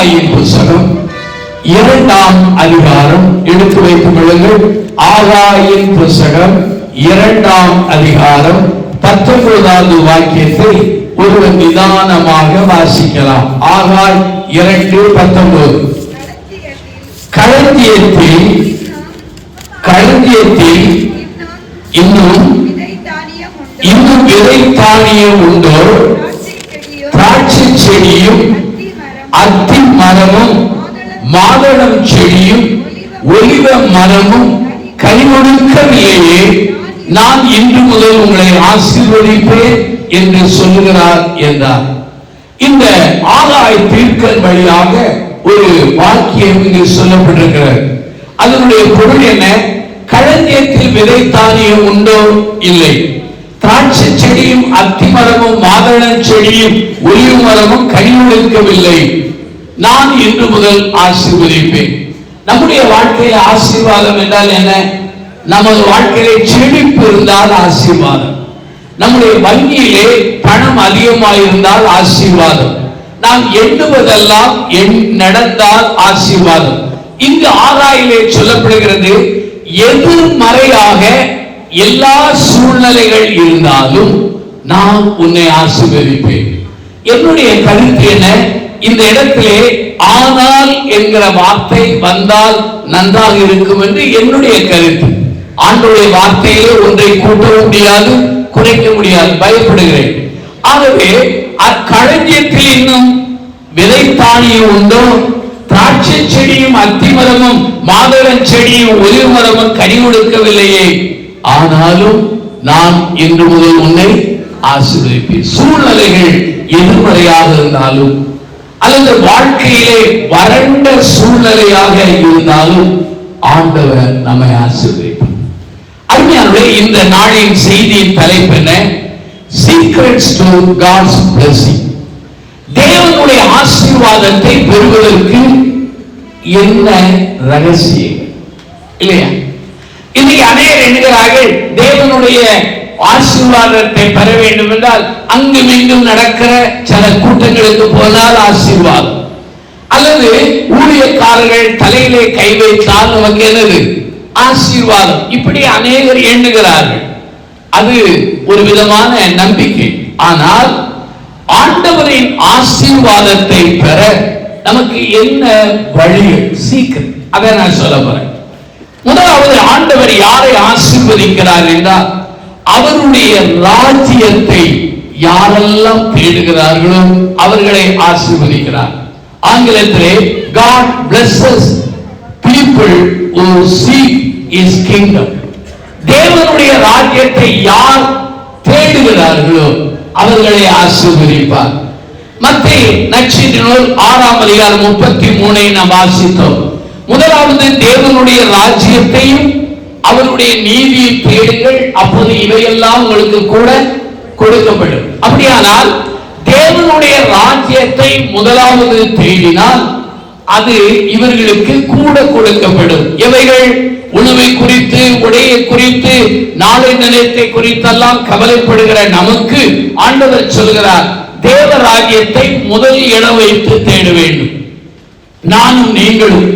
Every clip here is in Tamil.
ஆகாயின் புத்தகம் 2ஆம் அதிகாரம் எடுத்து வைத்துக் கொள்ளுங்கள். ஆகாயின் புத்தகம் 2ஆம் அதிகாரம் 19வது வாக்கியத்தை ஒருவர் நிதானமாக வாசிக்கலாம். ஆகாய் 2:19. களஞ்சியத்தில் இன்னும் விதை தானியம் உண்டோ? திராட்சை செடியும் அத்தி மரமும் மாதளம் செடியும் ஒலிவ மரமும் கனிகொடுக்கவில்லையே, நான் இன்று முதல் உங்களை ஆசீர்வதிப்பேன் என்று சொல்லுகிறார் என்றார். இந்த ஆகாய் தீர்க்கன் வழியாக ஒரு வாக்கியம் இங்கு சொல்லப்பட்டிருக்கிறது. அதனுடைய பொருள் என்ன? களஞ்சியத்தில் விதை தானியம் உண்டோ? இல்லை. திராட்சை செடியும் அத்தி மரமும் மாதளம் செடியும் ஒலிவ மரமும் கனிகொடுக்கவில்லை, நான் இன்று முதல் ஆசீர்வதிப்பேன். நம்முடைய வாழ்க்கையில் ஆசீர்வாதம் என்றால் என்ன? நமது வாழ்க்கையிலே செழிப்பு இருந்தால் ஆசீர்வாதம். நம்முடைய வங்கியிலே பணம் அதிகமாயிருந்தால் ஆசீர்வாதம். நாம் எண்ணுவதெல்லாம் நடந்தால் ஆசீர்வாதம். இங்கு ஆகாயிலே சொல்லப்படுகிறது, எதிர்மறையாக எல்லா சூழ்நிலைகள் இருந்தாலும் நான் உன்னை ஆசீர்வதிப்பேன். என்னுடைய கருத்து என்ன? இந்த இடத்திலே ஆனால் என்கிற வார்த்தை வந்தால் நன்றாக இருக்கும் என்று என்னுடைய கருத்து. ஆண்டவருடைய வார்த்தையிலே ஒன்றை கூட்டவும் முடியாது, குறைக்க முடியாது. பயப்படுகிறேன். ஆகவே அக்களஞ்சியத்தில் இன்னும் விதை தானியம் உண்டோ? திராட்சை செடியும் அத்தி மரமும் மாதளம் செடியும் ஒலிவ மரமும் கனி கொடுக்கவில்லையே, ஆனாலும் நான் இன்று முதல் உன்னை ஆசீர்வதிப்பேன். சூழ்நிலைகள் எதிர்மறையாக இருந்தாலும் அல்லது வாழ்க்கையிலே வறண்ட சூழ்நிலையாக இருந்தாலும் ஆண்டவர் நம்மை ஆசீர்வதிப்பார். அருமையானவர்களே, இந்த நாளின் செய்தியின் தலைப்பு என்ன? Secrets to God's blessing. தேவனுடைய ஆசீர்வாதத்தை பெறுவதற்கு என்ன ரகசியம் இல்லையா? இன்னைக்கு அநேகர் என்கிறார்கள், தேவனுடைய ஆசீர்வாதத்தை பெற வேண்டும் என்றால் அங்கும் இங்கும் நடக்கிற சில கூட்டங்களுக்கு போனால் ஆசீர்வாதம், அல்லது ஊழியக்காரர்கள் தலையிலே கை வைத்தால் நமக்கு என்னது ஆசீர்வாதம், இப்படி அநேகர் எண்ணுகிறார்கள். அது ஒரு விதமான நம்பிக்கை. ஆனால் ஆண்டவரின் ஆசீர்வாதத்தை பெற நமக்கு என்ன வழிகள்? சீக்கிரம் அதை நான் சொல்ல போறேன். முதலாவது, ஆண்டவர் யாரை ஆசீர்வதிக்கிறார் என்றால் அவருடைய ராஜ்யத்தை யாரெல்லாம் தேடுகிறார்களோ அவர்களை ஆசீர்வதிக்கிறார். ஆங்கிலத்திலே God blesses people who seek his kingdom. தேவனுடைய ராஜ்யத்தை யார் தேடுகிறார்களோ அவர்களை ஆசீர்வதிப்பார். மத்தேயு நற்செய்தி நூல் 6ஆம் அதிகாரம் 33 நாம் வாசித்தோம். முதலாவது தேவனுடைய ராஜ்யத்தையும் அவருடைய நீதியை தேடுங்கள், அப்போது இவையெல்லாம் உங்களுக்கு கூட கொடுக்கப்படும். அப்படியானால் தேவனுடைய ராஜ்யத்தை முதலாவது தேடினால் அது இவர்களுக்கு கூட கொடுக்கப்படும். எவைகள்? உணவை குறித்து, உடையை குறித்து, நாளை நிலையத்தை குறித்தெல்லாம் கவலைப்படுகிற நமக்கு ஆண்டவர் சொல்கிறார், தேவ ராஜ்யத்தை முதல் இடம் வைத்து தேட வேண்டும். நானும் நீங்களும்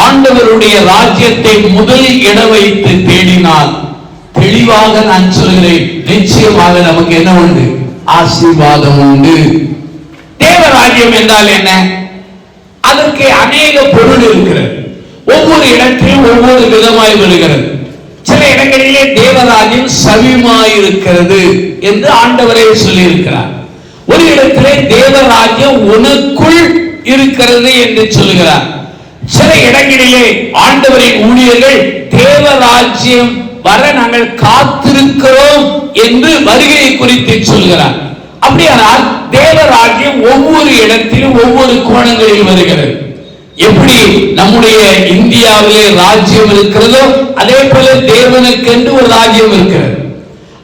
ஆண்டவருடைய ராஜ்யத்தை முதல் இடம் வைத்து தேடினால் தெளிவாக நான் சொல்கிறேன், நிச்சயமாக நமக்கு என்ன உண்டு? ஆசீர்வாதம் உண்டு. தேவ ராஜ்யம் என்றால் என்ன? அதற்கு அநேக பொருள் இருக்கிறது. ஒவ்வொரு இடத்திலும் ஒவ்வொரு விதமாய் வருகிறது. சில இடங்களிலே தேவராஜ்யம் சவிமாயிருக்கிறது என்று ஆண்டவரே சொல்லியிருக்கிறார். ஒரு இடத்திலே தேவராஜ்யம் உனக்குள் இருக்கிறது என்று சொல்லுகிறார். சில இடங்களிலே ஆண்டவரின் ஊழியர்கள் தேவராஜ்யம் வர நாங்கள் காத்திருக்கிறோம் என்று வருகையை குறித்து சொல்கிறார். அப்படியானால் தேவராஜ்யம் ஒவ்வொரு இடத்திலும் ஒவ்வொரு கோணங்களில் வருகிறது. எப்படி நம்முடைய இந்தியாவிலே ராஜ்யம் இருக்கிறதோ அதே போல தேவனுக்கென்று ஒரு ராஜ்யம் இருக்கிறது.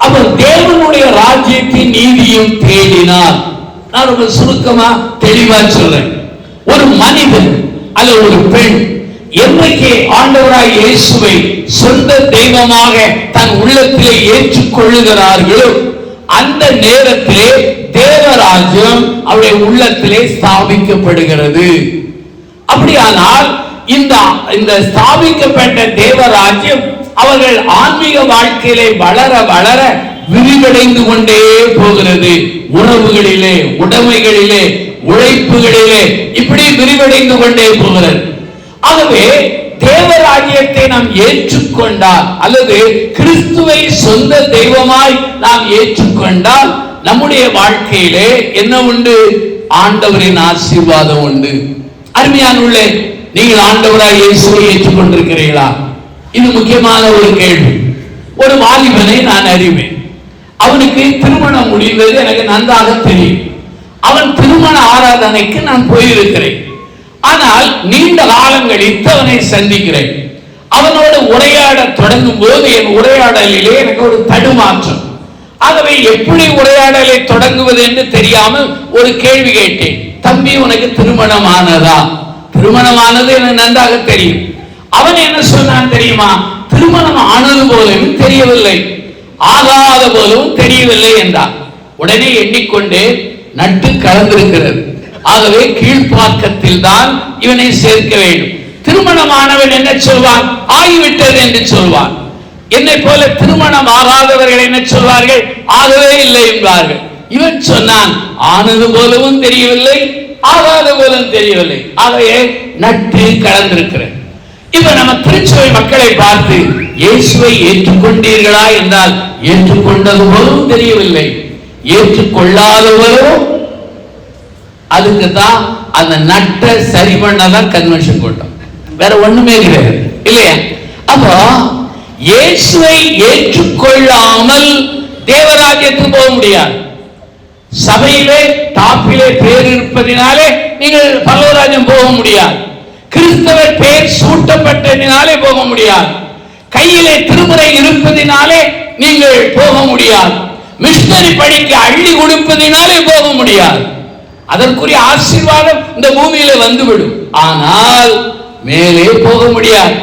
அப்ப தேவனுடைய ராஜ்யத்தின் நீதியும் தேடினால், நான் ரொம்ப சுருக்கமா தெளிவா சொல்றேன், ஒரு மனிதன் அல்லது ஒரு பெண் என்றைக்கு ஆண்டவராய் இயேசுவை சொந்த தெய்வமாக தன் உள்ளத்திலே ஏற்றுக்கொள்ளுகிறார்களோ அந்த நேரத்திலே தேவராஜ்யம் அவருடைய உள்ளத்திலே ஸ்தாபிக்கப்படுகிறது. அப்படியானால் இந்த ஸ்தாபிக்கப்பட்ட தேவராஜ்யம் அவர்கள் ஆன்மீக வாழ்க்கையிலே வளர வளர விரிவடைந்து கொண்டே போகிறது. உறவுகளிலே, உடைமைகளிலே, உழைப்புகளிலே இப்படி விரிவடைந்து கொண்டே போகிறது. ஆகவே தேவராஜ்யத்தை நாம் ஏற்றுக்கொண்டால் அல்லது கிறிஸ்துவை சொந்த தெய்வமாய் நாம் ஏற்றுக்கொண்டால் நம்முடைய வாழ்க்கையிலே என்ன உண்டு? ஆண்டவரின் ஆசீர்வாதம் உண்டு. அருமையானவர்களே, நீங்கள் ஆண்டவராய் இயேசுவை ஏற்றுக்கொண்டிருக்கிறீர்களா? இது முக்கியமான ஒரு கேள்வி. ஒரு வாலிபனை நான் அறிவேன். அவனுக்கு திருமணம் முடிந்தது எனக்கு நன்றாக தெரியும். அவன் திருமண ஆராதனைக்கு நான் போயிருக்கிறேன். ஆனால் நீண்ட காலம் கழித்து அவனை சந்திக்கிறேன். அவனோடு உரையாட தொடங்கும் போது என் உரையாடலிலே எனக்கு ஒரு தடுமாற்றம். ஆகவே எப்படி உரையாடலை தொடங்குவது என்று தெரியாமல் ஒரு கேள்வி கேட்டேன். தம்பி, உனக்கு திருமணம் ஆனதா? திருமணமானது எனக்கு நன்றாக தெரியும். அவன் என்ன சொன்னான் தெரியுமா? திருமணம் ஆனது போலவும் தெரியவில்லை, ஆகாத போலவும் தெரியவில்லை என்றார். உடனே எண்ணிக்கொண்டே நட்டு கலந்திருக்கிறது. ஆகவே கீழ்ப்பாக்கத்தில் தான் இவனை சேர்க்க வேண்டும். திருமணமானவன் என்ன சொல்வான்? ஆகிவிட்டது என்று சொல்வான். என்னை போல திருமணம் ஆகாதவர்கள் என்ன சொல்வார்கள்? ஆகவே இல்லை என்பார்கள். இவன் சொன்னான், ஆனது போலவும் தெரியவில்லை, ஆகாத போலவும் தெரியவில்லை. ஆகவே நட்டு கலந்திருக்கிறது. இப்ப நம்ம திருச்சபை மக்களை பார்த்து இயேசுவை ஏற்றுக்கொண்டீர்களா என்றால் ஏற்றுக்கொண்டது போலும் தெரியவில்லை, ஏற்றுக்கொள்ளாதவரும் அதுக்கு தான் அந்த நட்டை சரி பண்ணதான் கன்வென்ஷன் கூட்டம், வேற ஒண்ணுமே கிடையாது இல்லையா? அப்போ இயேசுவை ஏற்றுக்கொள்ளாமல் தேவராஜ்யத்துக்கு போக முடியாது. சபையிலே டாப்பிலே பேர் இருப்பதினாலே நீங்கள் பரலோகராஜ்யம் போக முடியாது. கிறிஸ்தவர் பெயர் சூட்டப்பட்டதினாலே போக முடியாது. கையிலே திருமுறை இருப்பதினாலே நீங்கள் போக முடியாது. மிஷனரி பணிக்கு அள்ளி கொடுப்பதினாலே போக முடியாது. அதற்குரிய ஆசீர்வாதம் இந்த பூமியில வந்துவிடும், ஆனால் மேலே போக முடியாது.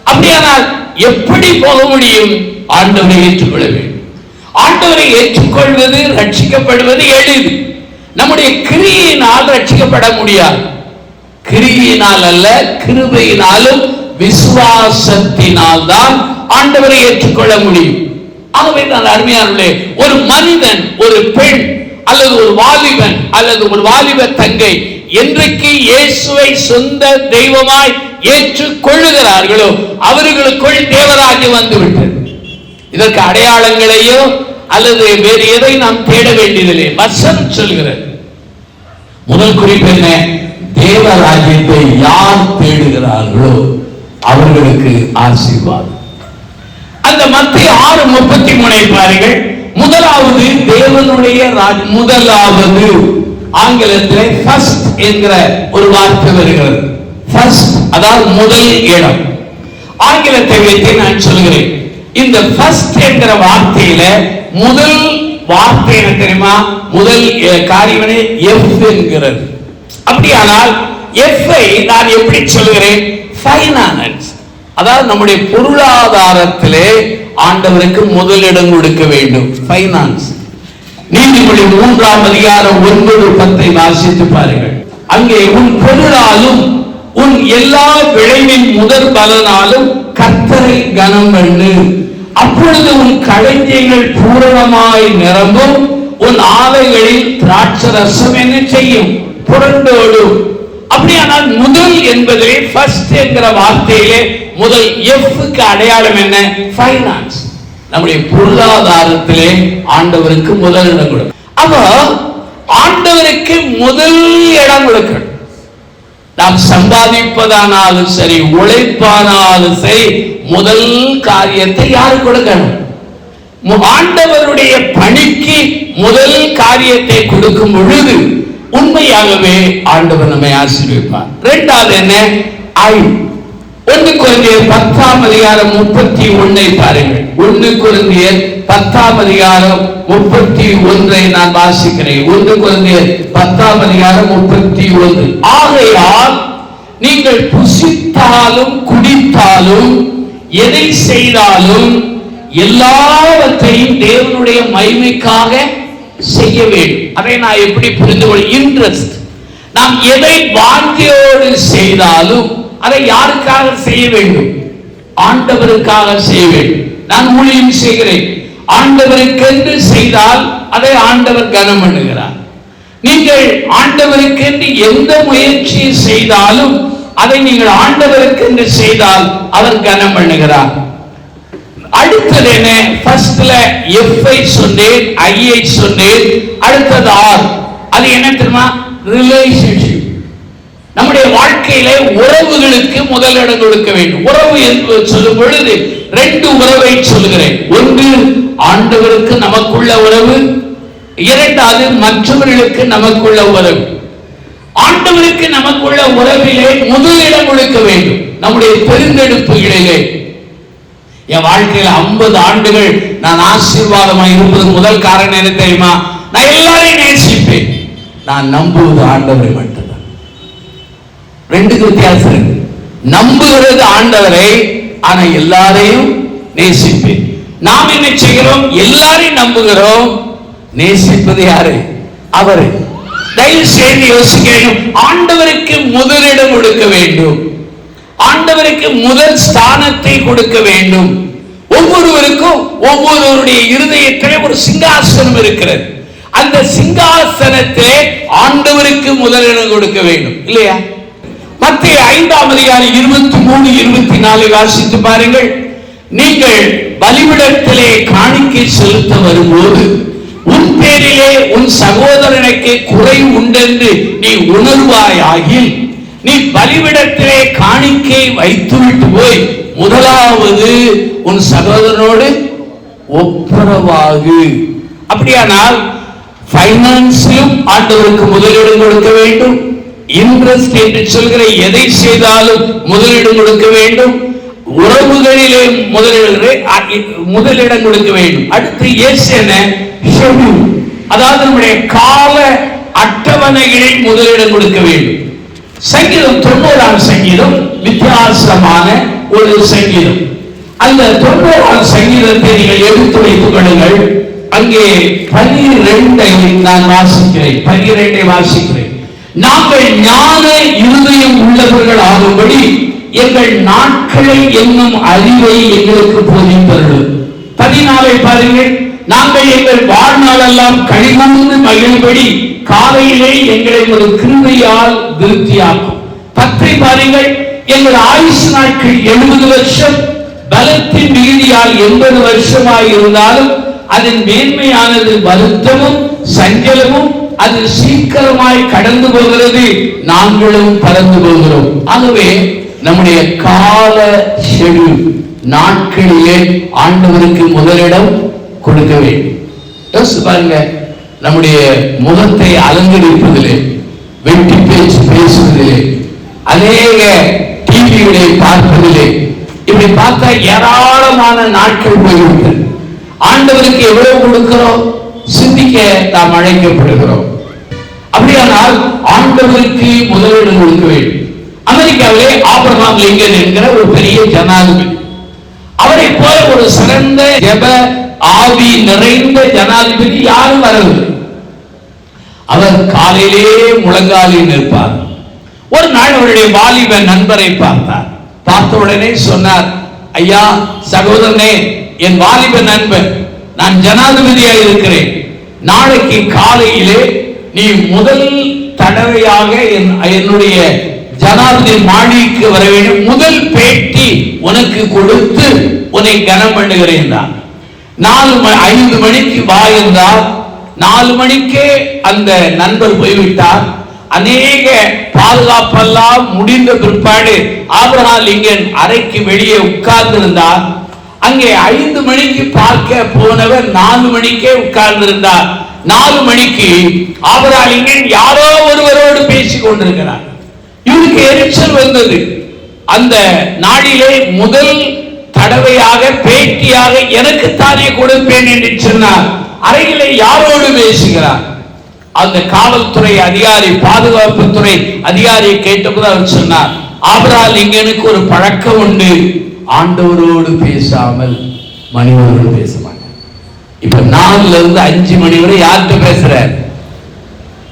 அப்படியானால் எப்படி போக முடியும்? ஆண்டவரை ஏற்றுக்கொள்ள வேண்டும். ஆண்டவரை ஏற்றுக்கொள்வது, ரட்சிக்கப்படுவது எளிது. நம்முடைய கிரியையினால் ரட்சிக்கப்பட முடியாது. கிரியினால் அல்ல, கிருபையினாலும் விசுவாசத்தினால் தான் ஆண்டவரை ஏற்றுக்கொள்ள முடியும். ஆகவே நான் அருமையானவர்களே, ஒரு மனிதன், ஒரு பெண் அல்லது ஒரு வாலிபன் அல்லது ஒரு வாலிப தங்கை என்றைக்கு இயேசுவை சொந்த தெய்வமாய் ஏற்றுக்கொள்ளுகிறார்களோ அவர்களுக்குள் தேவராஜ்யம் வந்துவிட்டது. இதற்கு அடையாளங்களையோ அல்லது வேறு எதை நாம் தேட வேண்டியதில்லை. வசனம் சொல்கிறது. முதல் குறிப்பு என்ன? தேவராஜ்யத்தை யார் தேடுகிறார்களோ அவர்களுக்கு ஆசீர்வாதம். அந்த மத்திய 6:33 பாருங்கள். முதலாவது தேவனுடைய முதலாவது, ஆங்கிலத்தில் ஃபர்ஸ்ட் என்கிற ஒரு வார்த்தை வருகிறது. ஃபர்ஸ்ட் அதாவது முதல் இடம். ஆங்கிலத்தை வைத்து நான் சொல்கிறேன். இந்த ஃபர்ஸ்ட் என்கிற வார்த்தையில முதல் வார்த்தை என்ன தெரியுமா? முதல் காரியமே எஃப் என்கிறது. அப்படியானால் எஃப்ஐ நான் எப்படி சொல்கிறேன்? ஃபைனான்ஸ், அதாவது நம்முடைய பொருளாதாரத்திலே ஆண்டவருக்கு முதலிடம் கொடுக்க வேண்டும். ஃபைனான்ஸ். நீதிமொழி 3ஆம் அதிகாரம் 9-10 வாசித்து பாருங்கள். அங்கே உன் பொருளாலும் உன் எல்லா விளைவின் முதற் பலனாலும் கர்த்தரை கனம் பண்ணு, அப்பொழுது உன் களஞ்சியங்கள் பூரணமாய் நிரம்பும், உன் ஆலைகளில் திராட்சரசம் என்ன செய்யும்? புரண்டோடும். அப்படியானால் முதல் என்பதிலே ஃபர்ஸ்ட் என்கிற வார்த்தையிலே முதல் எஃப்க்கு அடையாளம் என்ன? ஃபைனான்ஸ். நம்முடைய பொருளாதாரத்திலே ஆண்டவருக்கு முதல் இடம் கொடுக்கும். அப்போ ஆண்டவருக்கு முதல் இடம் கொடுக்கணும். நாம் சம்பாதிப்பதானாலும் சரி, உழைப்பானாலும் சரி, முதல் காரியத்தை யாரு கொடுக்கணும்? ஆண்டவருடைய பணிக்கு முதல் காரியத்தை கொடுக்கும் பொழுது உண்மையாகவே ஆண்டவர் நம்மை ஆசீர்வதிப்பார். இரண்டாவது என்ன? 1 கொரிந்தியர் 10ஆம் அதிகாரம் 31 பாருங்கள். 1 கொரிந்தியர் 10ஆம் அதிகாரம் 31 நான் வாசிக்கிறேன். 1 கொரிந்தியர் 10ஆம் அதிகாரம் 31. ஆகையால் நீங்கள் புசித்தாலும் குடித்தாலும் எதை செய்தாலும் எல்லாவற்றையும் தேவனுடைய மகிமைக்காக செய்ய வேண்டும். அதை நான் எப்படி புரிந்து கொள்ள? இன்ட்ரெஸ்ட். நாம் எதை வாஞ்சியோடு செய்தாலும் அதை யாருக்காக செய்ய வேண்டும்? ஆண்டவருக்காக செய்ய வேண்டும். நான் ஊழியம் செய்கிறேன், ஆண்டவருக்கென்று செய்தால் அதை ஆண்டவர் கனம் பண்ணுகிறார். நீங்கள் ஆண்டவருக்கென்று எந்த முயற்சியை செய்தாலும் அதை நீங்கள் ஆண்டவருக்கென்று செய்தால் அவர் கனம் பண்ணுகிறார். அடுத்தது என்ன? ஃபர்ஸ்ட்ல எஃப் ஐ சொன்னேன், ஐ ஐ சொன்னேன், அடுத்தது ஆர். அது என்ன தெரியுமா? ரிலேஷன்ஷிப். நம்முடைய வாழ்க்கையிலே உறவுகளுக்கு முதலிடம் கொடுக்க வேண்டும். உறவு என்று சொல்லும் பொழுது ரெண்டு உறவை சொல்கிறேன். ஒன்று ஆண்டவருக்கு நமக்குள்ள உறவு, இரண்டாவது மற்றவர்களுக்கு நமக்குள்ள உறவு. ஆண்டவருக்கு நமக்குள்ள உறவிலே முதலிடம் கொடுக்க வேண்டும். நம்முடைய பெருந்தெடுப்புகளிலே என் வாழ்க்கையில் 50 ஆண்டுகள் நான் ஆசீர்வாதமாக இருப்பது முதல் காரணம் என்ன தெரியுமா? நான் எல்லாரையும் நேசிப்பேன். நான் நம்புவது ஆண்டவரை மட்டும்தான். ரெண்டுக்கு வித்தியாசம் இருக்கு. நம்புகிறது ஆண்டவரை, ஆனா எல்லாரையும் நேசிப்பேன். நாம் என்ன செய்கிறோம்? எல்லாரையும் நம்புகிறோம், நேசிப்பது யாரு? அவரை. தயவு செய்து யோசிக்க வேண்டும். ஆண்டவருக்கு முதலிடம் கொடுக்க வேண்டும், ஆண்டவருக்கு முதல் ஸ்தானத்தை கொடுக்க வேண்டும். ஒவ்வொருவருக்கும் ஒவ்வொருவருடைய இருதயத்திலே ஒரு சிங்காசனம் இருக்கிறது. அந்த சிங்காசனத்திலே ஆண்டவருக்கு முதலிடம் கொடுக்க வேண்டும், இல்லையா? மத்தேயு 5ஆம் அதிகாரம் 23, 24 வாசித்து பாருங்கள். நீங்கள் பலிபீடத்திலே காணிக்கை செலுத்த வரும்போது உன் பேரிலே உன் சகோதரனுக்கு குறை உண்டென்று நீ உணர்வாயாகில் நீ பலிபீடத்திலே காணிக்கை வைத்துவிட்டு போய் முதலாவது உன் சகோதரனோடு ஒப்புரவாகு. அப்படியானால் பைனான்ஸிலும் ஆண்டவருக்கு முதலிடம் கொடுக்க வேண்டும். இன்ட்ரெஸ்ட் என்று சொல்கிற எதை செய்தாலும் முதலிடம் கொடுக்க வேண்டும். உறவுகளிலே முதலிடம் கொடுக்க வேண்டும். அடுத்து எஸ் என ஷெட்யூல், அதாவது நம்முடைய கால அட்டவணைகளில் முதலிடம் கொடுக்க வேண்டும். சங்கீதம் 90ஆம் சங்கீதம் வித்தியாசமான ஒரு சங்கீதம். அந்த 90ஆம் சங்கீதத்தை நீங்கள் எடுத்து வைத்துக் கொள்ளுங்கள். அங்கே 12ஐ நான் வாசிக்கிறேன். 12ஐ வாசிக்கிறேன். நாங்கள் ஞான இருதயம் உள்ளவர்கள் ஆகும்படி எங்கள் நாட்களை என்னும் அறிவை எங்களுக்கு போதித்தருளும். 14ஐ பாருங்கள். நாங்கள் எங்கள் வாழ்நாளெல்லாம் கழிவுந்து மகிழ்படி காலையிலே எங்களை ஒரு கிருபையால் திருப்தியாக்கும். 10ஐ பாருங்கள். எங்கள் ஆயுசு நாட்கள் 70 வருஷம், பலத்தின் மிகுதியால் 80 வருஷமாய் இருந்தாலும் அதன் மேன்மையானது வருத்தமும் சஞ்சலமும், அது சீக்கிரமாய் கடந்து போகிறது, நாங்களும் பறந்து போகிறோம். ஆகவே நம்முடைய கால ஷெட்யூல் நாட்களிலே ஆண்டவருக்கு முதலிடம் கொடுக்க வேண்டும். யோசிச்சு பாருங்க. நம்முடைய முகத்தை அலங்கரிப்பதிலே, வெட்டி பேச்சு பேசுவதிலே, அநேக டிவிகளை பார்ப்பதிலே, இப்படி பார்த்தா ஏராளமான நாட்கள் போய்விட்டது. ஆண்டவருக்கு எவ்வளவு கொடுக்கிறோம்? சிந்திக்க நாம் அழைக்கப்படுகிறோம். அப்படியானால் ஆண்டவருக்கு முதலிடம் கொடுக்க வேண்டும். அமெரிக்காவிலே ஆபிரகாம் லிங்கன் என்கிற ஒரு பெரிய ஜனாதிபதி, அவரை போல ஒரு சிறந்த ஜெப ஆவி நிறைந்த ஜனாதிபதி யாரும் வரவில்லை. அவர் காலையிலே முழங்காலில் நிற்பார். ஒரு நாள் அவருடைய வாலிப நண்பரை பார்த்தார். பார்த்த உடனே சொன்னார், ஐயா சகோதரனே, என் வாலிப நண்பன், நான் ஜனாதிபதியாக இருக்கிறேன். நாளைக்கு காலையிலே நீ முதல் தடவையாக என்னுடைய ஜனாதிபதி மாளிகைக்கு வர வேண்டும். முதல் பேட்டி உனக்கு கொடுத்து உன்னை கனம் பண்ணுகிறேன். 5 மணிக்கு வா என்றார். 4 மணிக்கே அந்த நண்பர் போய்விட்டார். அநேக பாதுகாப்பெல்லாம் முடிந்த பிற்பாடு ஆபிரகாம் லிங்கன் அறைக்கு வெளியே உட்கார்ந்து இருந்தார். அங்கே 5 மணிக்கு பார்க்க போனவர் 4 மணிக்கே உட்கார்ந்து இருந்தார். 4 மணிக்கு ஆபிரகாம் லிங்கன் யாரோ ஒருவரோடு பேசிக் கொண்டிருக்கிறார். இவருக்கு எரிச்சல் வந்தது. அந்த நாளிலே முதல் தடவையாக பேட்டியாக எனக்கு தானே கொடுப்பேன் என்று சொன்னார். அறையிலே யாரோடு பேசுகிறார்? அந்த காவல்துறை அதிகாரி, பாதுகாப்புத்துறை அதிகாரியை கேட்டபோது அவர் சொன்னார், ஆபிரகாம் லிங்கனுக்கு ஒரு பழக்கம் உண்டு, ஆண்டவரோடு பேசாமல் மனிதரோடு பேச மாட்டார். இப்ப 4ல இருந்து 5 மணி வரை யார்கிட்ட பேசுற?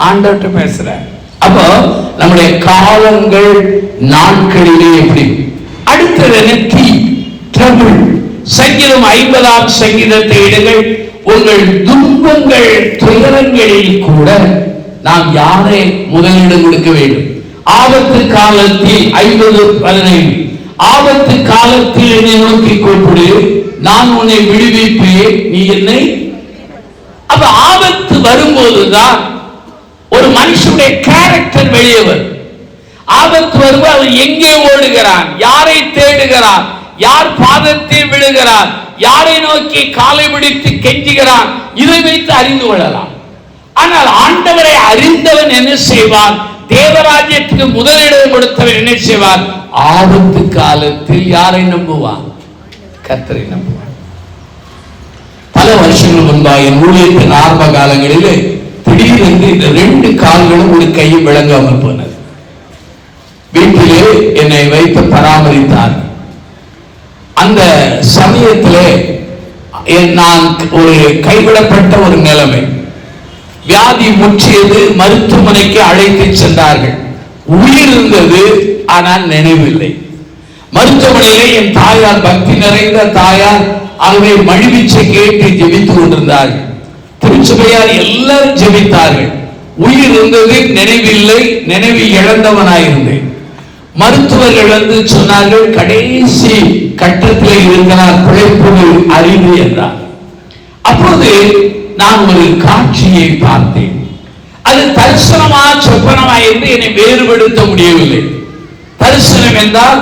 ஆண்டவர்கிட்ட பேசுற. அப்போ நம்முடைய காலங்கள் நாட்களிலே எப்படி அடுத்தது என்ன? தீ, ட்ரபிள். சங்கீதம் 50ஆம் சங்கீதத்தை எடுங்கள். உங்கள் துன்பங்கள் துயரங்களில் கூட நாம் யாரை முதலிடம் கொடுக்க வேண்டும்? ஆபத்து காலத்தில் 50:15 ஆபத்து காலத்தில் என்னை நோக்கி கூப்பிடு, நான் உன்னை விடுவிப்பேன், நீ என்னை. அப்ப ஆபத்து வரும்போதுதான் ஒரு மனுஷனுடைய கேரக்டர் வெளியே வரும். ஆபத்து வரும்போது அவன் எங்கே ஓடுகிறான், யாரை தேடுகிறான், யார் பாதத்தை விடுகிறான், யாரை நோக்கி காலை பிடித்து கெஞ்சுகிறான், இதை வைத்து அறிந்து கொள்ளலாம். ஆனால் ஆண்டவரை அறிந்தவன் என்ன செய்வான்? தேவராஜ்யத்துக்கு முதலிடம் கொடுத்தவன் என்ன செய்வான்? ஆபத்து காலத்தில் யாரை நம்புவான்? கர்த்தரை நம்புவான். பல வருஷங்கள் முன்பாக என் ஊழியத்தின் ஆரம்ப காலங்களிலே திடீரென்று இந்த 2 கால்களும் ஒரு கையும் விளங்காமல் போனது. வீட்டிலே என்னை வைத்து பராமரித்தார். அந்த சமயத்திலே நான் ஒரு கைவிடப்பட்ட ஒரு நிலைமை, வியாதி முற்றியது. மருத்துவமனைக்கு அழைத்து சென்றார்கள். உயிர் இருந்தது, ஆனால் நினைவில்லை. மருத்துவமனையிலே என் தாயார், பக்தி நிறைந்த தாயார், ஆகவே மழிவிச்சை கேட்டு ஜெபித்துக் கொண்டிருந்தார்கள். திருச்சபையார் எல்லாரும் ஜெபித்தார்கள். உயிர் இருந்தது, நினைவில்லை, நினைவு இழந்தவனாயிருந்தேன். மருத்துவர்கள் வந்து சொன்னார்கள், கடைசி கட்டத்தில் இருக்கிறார், பிழைப்பது அறிவு என்றார். அப்போது நான் ஒரு காட்சியை பார்த்தேன். அது தரிசனமா சொப்பனமா என்று என்னை வேறுபடுத்த முடியவில்லை. தரிசனம் என்றால்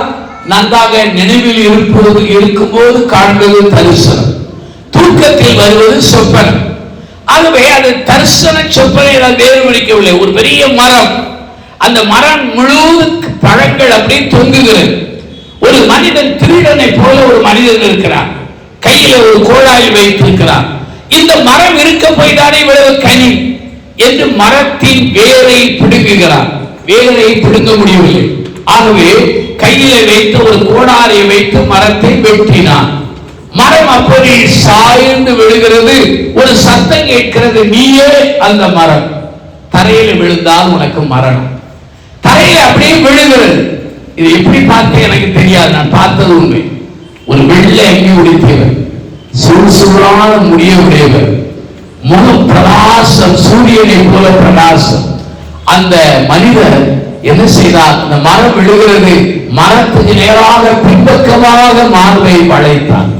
நன்றாக நினைவில் இருக்கும்போது காண்பது தரிசனம், தூக்கத்தில் வருவது சொப்பனம். ஆகவே அது தரிசன சொப்பனை வேறுபடுத்தவில்லை. ஒரு பெரிய மரம், அந்த மரம் முழுவதும் பழங்கள் அப்படியே தொங்குகிறது. ஒரு மனிதன், திருடனை போல ஒரு மனிதன் இருக்கிறார், கையில ஒரு கோடாலி வைத்திருக்கிறார். இந்த மரம் இருக்க போய்தானே இவ்வளவு கனி என்று மரத்தின் வேரை பிடுங்குகிறார். வேரை பிடுங்க முடியவில்லை. ஆகவே கையில வைத்து ஒரு கோடாலியை வைத்து மரத்தை வெட்டினான். மரம் அப்படி சாய்ந்து விழுகிறது. ஒரு சத்தம் கேட்கிறது, நீயே அந்த மரம். தரையில் விழுந்தால் உனக்கு மரணம். தரையில் அப்படியே விழுகிறது. இது எப்படி பார்த்து எனக்கு தெரியாது, நான் பார்த்தது உண்மை. ஒரு வெள்ளை அங்கி உடுத்தியவர், சுறுசுறான முடிய உடையவர், முக பிரகாசம், சூரியனை போல பிரகாசம். அந்த மனிதர் என்ன செய்தார்? அந்த மரம் விழுகிறது, மரத்துக்கு நேராக பின்பக்கமாக மார்பை வளைத்தார்.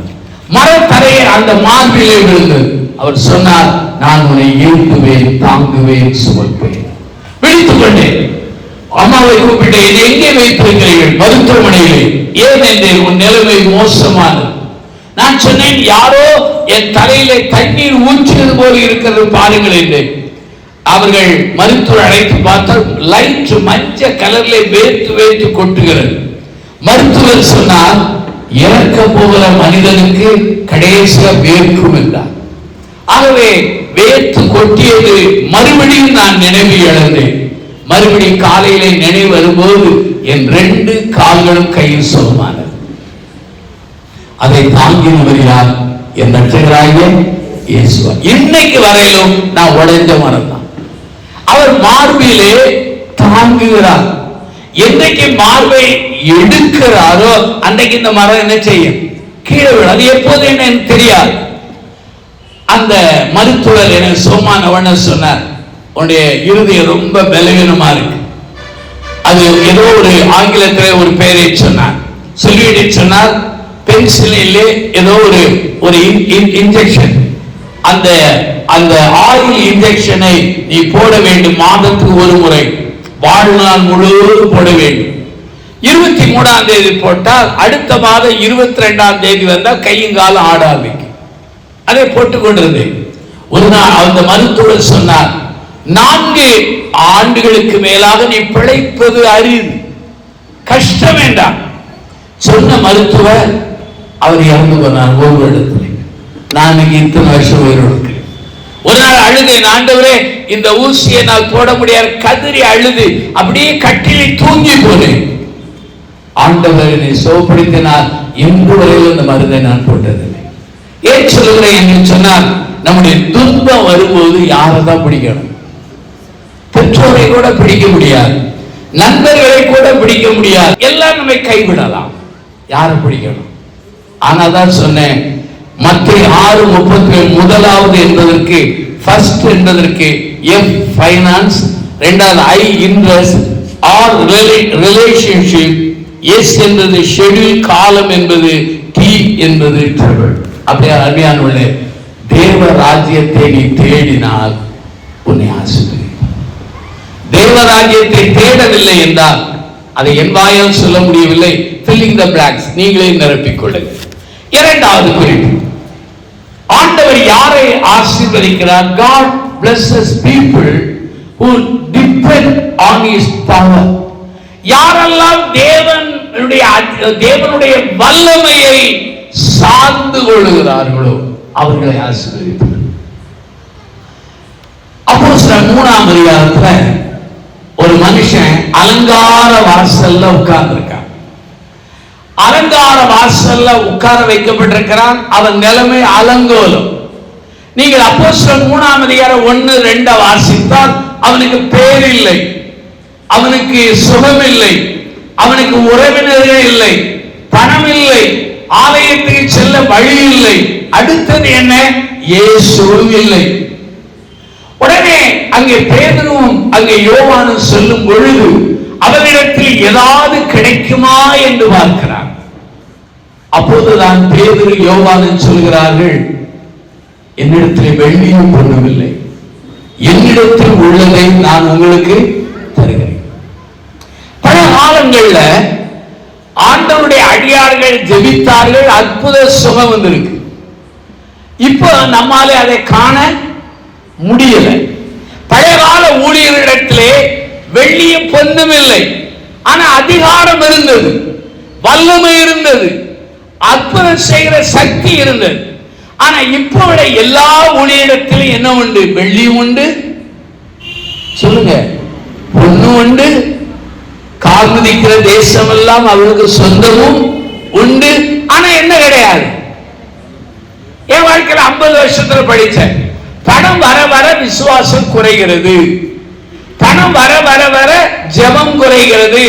மரத்தரையை அந்த மார்பிலே விழுந்தது. அவர் சொன்னார், நான் உன்னை ஏற்றுவேன், தாங்குவேன், சுமப்பேன். விழித்துக் கொண்டேன். அம்மாவை கூப்பிட்டு, இதை எங்கே வைத்திருக்கிறீர்கள்? மருத்துவமனையிலே. ஏன் என்றேன், உன் நிலைமை மோசமானது. நான் சொன்னேன், யாரோ என் தலையிலே தண்ணீர் ஊற்றியது போல இருக்கிறது பாருங்கள் என்றேன். அவர்கள் மருத்துவர் அழைத்து பார்த்தால் லைட் மஞ்சள் கலர்ல வேர்த்து வேர்த்து கொட்டுகிறது. மருத்துவர் சொன்னார், இறக்க போகிற மனிதனுக்கு கடைசியா வேர்க்கும் என்றார். ஆகவே வேர்த்து கொட்டியது. மறுபடியும் நான் நினைவு இழந்தேன். மறுபடியும் காலையிலே நினைவு வரும்போது என் 2 கால்களும் கையில் சுகமானது. அதை தாங்கினவர் யார்? என் ரட்சகராகிய இயேசு. இன்னைக்கு வரையிலும் நான் உடைந்த மரம் தான். அவர் மார்பிலே தாங்குகிறார். என்றைக்கு மார்பை எடுக்கிறாரோ அன்றைக்கு இந்த மரம் என்ன செய்யும்? கீழே விடும். அது எப்போது என்ன தெரியாது. அந்த மருத்துவர் என சோமானவன சொன்னார், உன்னுடைய இருதயம் ரொம்ப பலவீனமா இருக்கு. அது ஏதோ ஒரு ஆங்கிலத்தில் ஒரு பெயரை சொன்னார். சொல்லிவிட்டு சொன்னார், பென்சிலிலே ஏதோ ஒரு இன்ஜெக்ஷன், அந்த ஆயில் இன்ஜெக்ஷனை நீ போட வேண்டும், மாதத்துக்கு ஒரு முறை, வாழ்நாள் முழுவதும் போட வேண்டும். 23ஆம் தேதி போட்டால் அடுத்த மாதம் 22ஆம் தேதி வந்தால் கையும் காலம் ஆட ஆரம்பிக்கும். அதை போட்டுக் கொண்டிருந்தேன். ஒரு நாள் அந்த மருத்துவர் சொன்னார், 4 ஆண்டுகளுக்கு மேலாக நீ பிழைப்பது அரிது, கஷ்டம் வேண்டாம். சொன்ன மருத்துவர் அவர் இறந்து போனார். ஒரு இடத்துல நான் இத்தனை வருஷம் உயிரோடு இருக்கிறேன். ஒரு நாள் அழுதேன், ஆண்டவரே இந்த ஊசியை நான் போட முடியாது, கதறி அழுது அப்படியே கட்டிலில் தூங்கி போனேன். ஆண்டவர் என்னை சோப்படுத்தினார். இன்று வரையில் இந்த மருந்தை நான் போட்டதில்லை. ஏன் சொல்லுகிறேன் என்று சொன்னால், நம்முடைய துன்பம் வரும்போது யாரை தான் பிடிக்கணும்? பெற்றோரை கூட பிடிக்க முடியாது, நண்பர்களை கூட பிடிக்க முடியாது, எல்லாம் நம்மை கைவிடலாம். யாரை பிடிக்கணும்? ஆனாதான் சொன்னேன், மத்திய 6:37 முதலாவது என்பதற்கு ஃபர்ஸ்ட் என்பதற்கு எஃப் ஃபைனான்ஸ், இரண்டாவது ஐ இன்ட்ரெஸ்ட், ஆர் ரிலேஷன்ஷிப், எஸ் என்பது ஷெட்யூல், காலம் என்பது டி என்பது ட்ரபிள். அப்படியே அருமையானவர்களே, தேவ ராஜ்யத்தை நீ தேடினால் உன்னை ஆசீர்வதிப்பார். தேவ ராஜ்யத்தை தேடவில்லை என்றால் அதை என் வாயால் சொல்ல முடியவில்லை. filling the blanks, நீங்களே நிரப்பிக் கொள்ளுங்கள். இரண்டாவது குறிப்பு, ஆண்டவர் யாரை ஆசீர்வதிக்கிறார்? God blesses people who depend on his power. யாரெல்லாம் தேவனுடைய வல்லமையை சார்ந்து கொள்கிறார்களோ அவர்களை ஆசீர்வதிப்பார். அப்போஸ்தலர் 3ஆம் அதிகாரத்துல ஒரு மனுஷன் அலங்கார வாசல்ல உட்கார்ந்து இருக்கான். அலங்கார வாசல்ல உட்கார வைக்கப்பட்டிருக்கிறான். அவன் நிலைமை அலங்கோலம். நீங்கள் அப்போஸ்தலர் 3ஆம் அதிகாரம் 1-2 வாசித்தால் அவனுக்கு பேர் இல்லை, அவனுக்கு சுகம் இல்லை, அவனுக்கு உறவினர்கள் இல்லை, பணம் இல்லை, ஆலயத்துக்கு செல்ல வழி இல்லை. அடுத்தது என்ன? இயேசுவும் இல்லை. உடனே அங்கே பேதுருவும் அங்கே யோவானும் சொல்லும் பொழுது அவரிடத்தில் ஏதாவது கிடைக்குமா என்று பார்க்கிறார். அப்போதுதான் பேதுரு யோவானும் சொல்கிறார்கள், என்னிடத்தில் வெள்ளியும் பொன்னுமில்லை, என்னிடத்தில் உள்ளதை நான் உங்களுக்கு தருகிறேன். பல காலங்கள்ல ஆண்டவருடைய அடியார்கள் ஜெபித்தார்கள், அற்புத சுகம் வந்திருக்கு. இப்போ நம்மாலே அதை காண முடியல. பழைய கால ஊழியர்களிடத்திலே வெள்ளியும் பொன்னும் இல்லை, ஆனா அதிகாரம் இருந்தது, வல்லமை இருந்தது, அற்புதம் செய்கிற சக்தி இருந்தது. ஆனா இப்போ எல்லா ஊழியரிடத்திலும் என்ன உண்டு? வெள்ளியும் உண்டு, சொல்லுங்க, பொன்னும் உண்டு, கால் மிதிக்கிற தேசம் எல்லாம் அவளுக்கு சொந்தமும் உண்டு. ஆனா என்ன கிடையாது? என் வாழ்க்கையில 50 வருஷத்துல படிச்சேன், பணம் வர வர விசுவாசம் குறைகிறது, பணம் வர வர வர ஜெபம் குறைகிறது,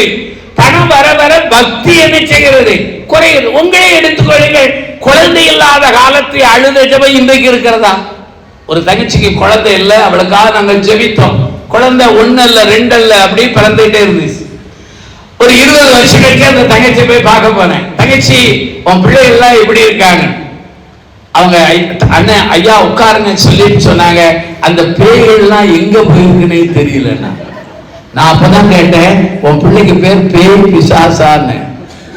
பணம் வர வர பக்தி என்ன செய்கிறது? குறைகிறது. உங்களே எடுத்துக்கொள்ளுங்கள், குழந்தை இல்லாத காலத்தில் அழுத ஜெபம் இன்றைக்கு இருக்கிறதா? ஒரு தங்கச்சிக்கு குழந்தை இல்லை, அவளுக்காக நாங்கள் ஜெபித்தோம். குழந்தை 1 அல்ல 2 அல்ல, அப்படி பிறந்துட்டே இருந்துச்சு. ஒரு 20 வருஷம் கழிச்சு அந்த தங்கச்சி போய் பார்க்க போனேன். தங்கச்சி, உன் பிள்ளைகள் எல்லாம் எப்படி இருக்காங்க? அவங்க அண்ணன் ஐயா உட்காருங்க சொல்லிட்டு சொன்னாங்க, அந்த பேய்கள்லாம் எங்க போயிருக்குன்னே தெரியலன்னா. நான் அப்பதான் கேட்டேன், உன் பிள்ளைக்கு பேர் பேய் பிசாசான்னு.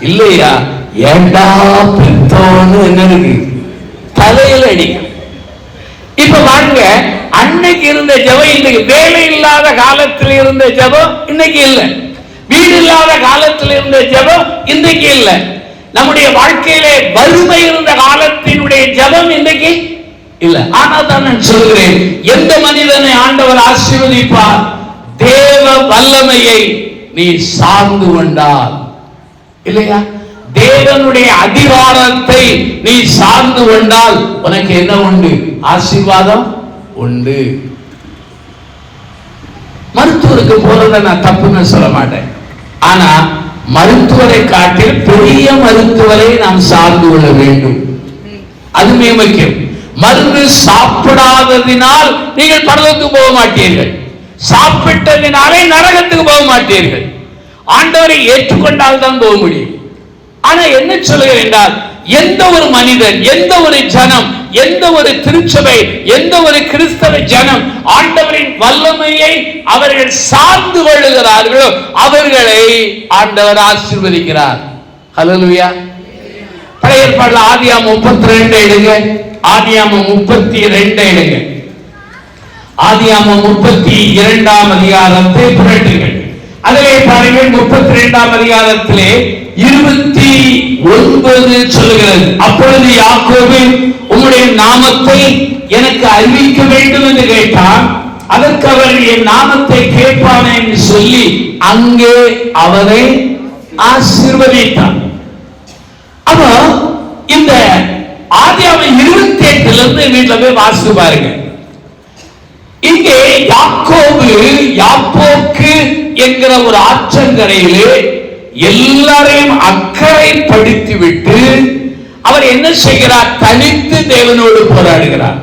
இல்லையா, ஏண்டா பெத்தோன்னு என்ன இருக்கு, தலையில அடிக்க. இப்ப வாங்க, அன்னைக்கு இருந்த ஜெபம் இன்னைக்கு, வேலை இல்லாத காலத்தில் இருந்த ஜெபம் இன்னைக்கு இல்லை, வீடு இல்லாத காலத்தில் இருந்த ஜெபம் இன்றைக்கு இல்லை, நம்முடைய வாழ்க்கையிலே வறுமை இருந்த காலத்தினுடைய ஜெபம் இன்றைக்கு இல்ல. ஆனால் தான் நான் சொல்கிறேன், எந்த மனிதனை ஆண்டவர் ஆசீர்வதிப்பார்? தேவ வல்லமையை நீ சார்ந்து கொண்டால், இல்லையா, தேவனுடைய அதிகாரத்தை நீ சார்ந்து கொண்டால் உனக்கு என்ன உண்டு? ஆசீர்வாதம் உண்டு. மருத்துவருக்கு போறதை நான் தப்புன்னு சொல்ல மாட்டேன், ஆனா மருத்துவரை காட்டில் பெரிய மருத்துவரை நாம் சார்ந்து கொள்ள வேண்டும். அது மிக முக்கியம். மருந்து சாப்பிடாததினால் நீங்கள் பரலோகத்துக்கு போக மாட்டீர்கள், சாப்பிட்டதினாலே நரகத்துக்கு போக மாட்டீர்கள். ஆண்டவரை ஏற்றுக்கொண்டால் தான் போக முடியும். ஆனா என்ன சொல்லுகிறேன் என்றால், எந்த ஒரு மனிதன், எந்த ஒரு ஜனம், எந்த ஒரு திருச்சபை, எந்த ஒரு கிறிஸ்தவ ஜனம் ஆண்டவரின் வல்லமையை அவர்கள் சார்ந்து கொள்ளுகிறார்களோ அவர்களை ஆண்டவர் ஆசீர்வதிக்கிறார். ஹல்லேலூயா. பழைய ஏற்பாடுல ஆதியாகமம் 32 எடுங்க, ஆதியாகமம் 32 எடுங்க. ஆதியாகமம் 32ஆம் அதிகாரத்தை புரட்டுங்கள். அதிலே பாருங்கள், 32ஆம் அதிகாரத்திலே 29 சொல்லுகிறது, அப்பொழுது யாக்கோபு உம்முடைய நாமத்தை எனக்கு அறிவிக்க வேண்டும் என்று கேட்டான். அதற்கு அவர் என் நாமத்தை கேட்பானே என்று சொல்லி அங்கே அவரை ஆசீர்வதித்தார். அப்போ இந்த ஆதியாகமம் 28 வீட்டுல போய் வாசித்து பாருங்க. இங்கே யாக்கோபு யாப்போக்கு என்கிற ஒரு ஆற்றங்கரையிலே எல்லாரையும் அக்கறைப்படுத்தி விட்டு அவர் என்ன செய்கிறார்? தனித்து தேவனோடு போராடுகிறார்.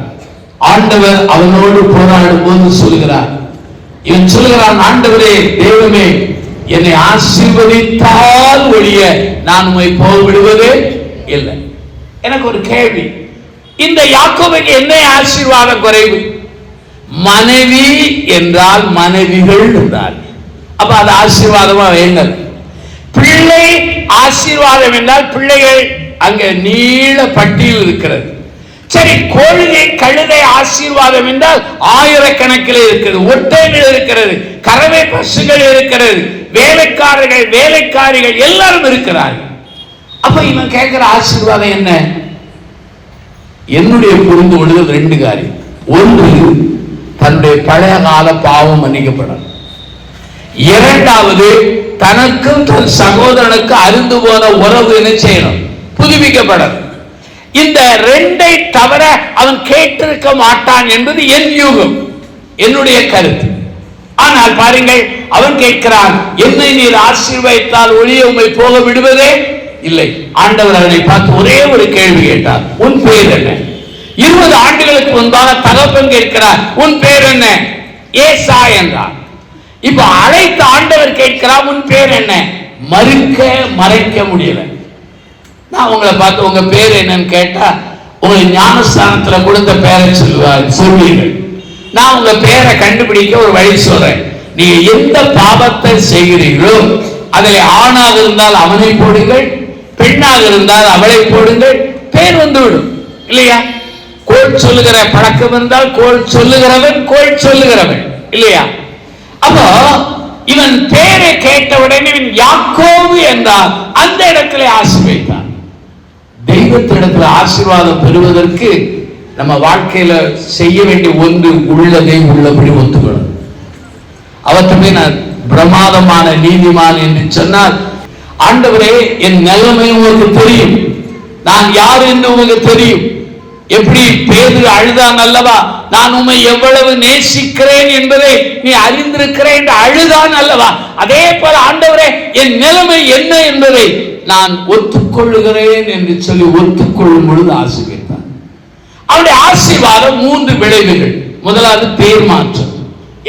ஆண்டவர் அவனோடு போராடும் போது சொல்கிறார், இவன் சொல்கிறான், ஆண்டவரே தேவமே, என்னை ஆசீர்வதித்தால் ஒழிய நான் உம்மை போக விடுவதே இல்லை. எனக்கு ஒரு கேள்வி, இந்த யாக்கோபுக்கு என்ன ஆசீர்வாதம் குறைவு? மனைவி என்றால் மனைவிகள் என்றால் அப்ப அது ஆசீர்வாதமா வேங்கள். பிள்ளை ஆசீர்வாதம் என்றால் பிள்ளைகள் அங்க நீள பட்டியல் இருக்கிறது. சரி, கோழிகை கழுதை ஆசீர்வாதம் என்றால் ஆயிரக்கணக்கில் இருக்கிறது, ஒட்டைகள் இருக்கிறது, கறவை பசுகள் இருக்கிறது, வேலைக்காரர்கள் வேலைக்காரிகள் எல்லாரும் இருக்கிறார்கள். அப்ப இவன் கேட்கிற ஆசீர்வாதம் என்ன? என்னுடைய புரிந்து கொள்ளுதல் ரெண்டு காரியம். ஒன்று, தன்னுடைய பழைய கால பாவம் மன்னிக்கப்படும். இரண்டாவது, தனக்கும் தன் சகோதரனுக்கு அருந்து போன உறவு என்ன செய்யணும்? புதுப்பிக்கப்படும். இந்த ரெண்டை தவிர அவன் கேட்டிருக்க மாட்டான் என்பது என் யூகம், என்னுடைய கருத்து. ஆனால் பாருங்கள், அவன் கேட்கிறான், என்னை நீர் ஆசீர்வதித்தால் ஒழிய உம்மை போக விடுவதே இல்லை. ஆண்டவர் அவனை பார்த்து ஒரே ஒரு கேள்வி கேட்டார், உன் பேர் என்ன? 20 ஆண்டுகளுக்கு முன்பாக தகப்பன் கேட்கிறார், உன் பேர் என்ன? ஏசா என்றார். இப்ப அழைத்த ஆண்டவர் கேட்கிறார், உன் பேர் என்ன? மறைக்க முடியல. நான் உங்களை பார்த்து உங்க பேர் என்னன்னு கேட்டா, உங்க ஞானஸ்தானத்துல கொடுத்த பேரை சொல்வீர்கள். நான் உங்க பேரை கண்டுபிடிக்க ஒரு வழி சொல்றேன். நீங்க எந்த பாவத்தை செய்கிறீர்களோ அதில் ஆணாக இருந்தால் அவனை போடுங்கள், பெண்ணாக இருந்தால் அவளை போடுங்கள், பேர் வந்துவிடும் இல்லையா? கோள் சொல்லுகிற பழக்கம் இருந்தால் கோள் சொல்லுகிறவன் கோள் சொல்லுகிறவன் இல்லையா? அப்போ இவன் பேரை கேட்டவுடனே இவன் யாக்கோபு என்றால் அந்த இடத்துல ஆசீர்வதித்தான். தெய்வத்திடத்துல ஆசீர்வாதம் பெறுவதற்கு நம்ம வாழ்க்கையில செய்ய வேண்டிய ஒன்று, உள்ளதை உள்ளபடி ஒத்துக்கணும். அவற்றுமே நான் பிரமாதமான நீதிமான் என்று சொன்னால், ஆண்டவரே என் நிலைமை உங்களுக்கு தெரியும், நான் யார் என்று உங்களுக்கு தெரியும். எப்படி பேதுரு அழுதான் அல்லவா, நான் உம்மை எவ்வளவு நேசிக்கிறேன் என்பதை நீ அறிந்திருக்கிறேன் என்று அழுதான் அல்லவா, அதே போல ஆண்டவரே என் நிலைமை என்ன என்பதை நான் ஒத்துக்கொள்ளுகிறேன் என்று சொல்லி ஒத்துக்கொள்ளும் பொழுது ஆசீர்வதித்தான். அவருடைய ஆசீர்வாதம் 3 விளைவுகள். முதலாவது பேர் மாற்றம்.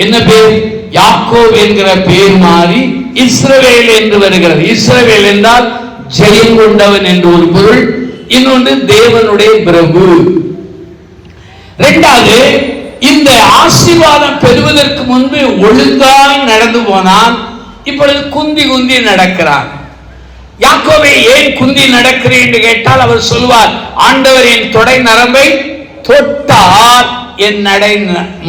என்ன பேர்? யாக்கோப் என்கிற பேர் மாறி இஸ்ரவேல் என்று வருகிறது. இஸ்ரவேல் என்றால் ஜெயம் கொண்டவன் என்று ஒரு பொருள், இன்னொன்று தேவனுடைய பிரபு. இரண்டாவது, இந்த ஆசீர்வாதம் பெறுவதற்கு முன்பு ஒழுங்காய் நடந்து போனான், இப்பொழுது குந்தி குந்தி நடக்கிறான். யாக்கோபை ஏன் குந்தி நடக்கிறேன் என்று கேட்டால் அவர் சொல்வார், ஆண்டவர் என் தொடை நரம்பை தொட்டால் என் நடை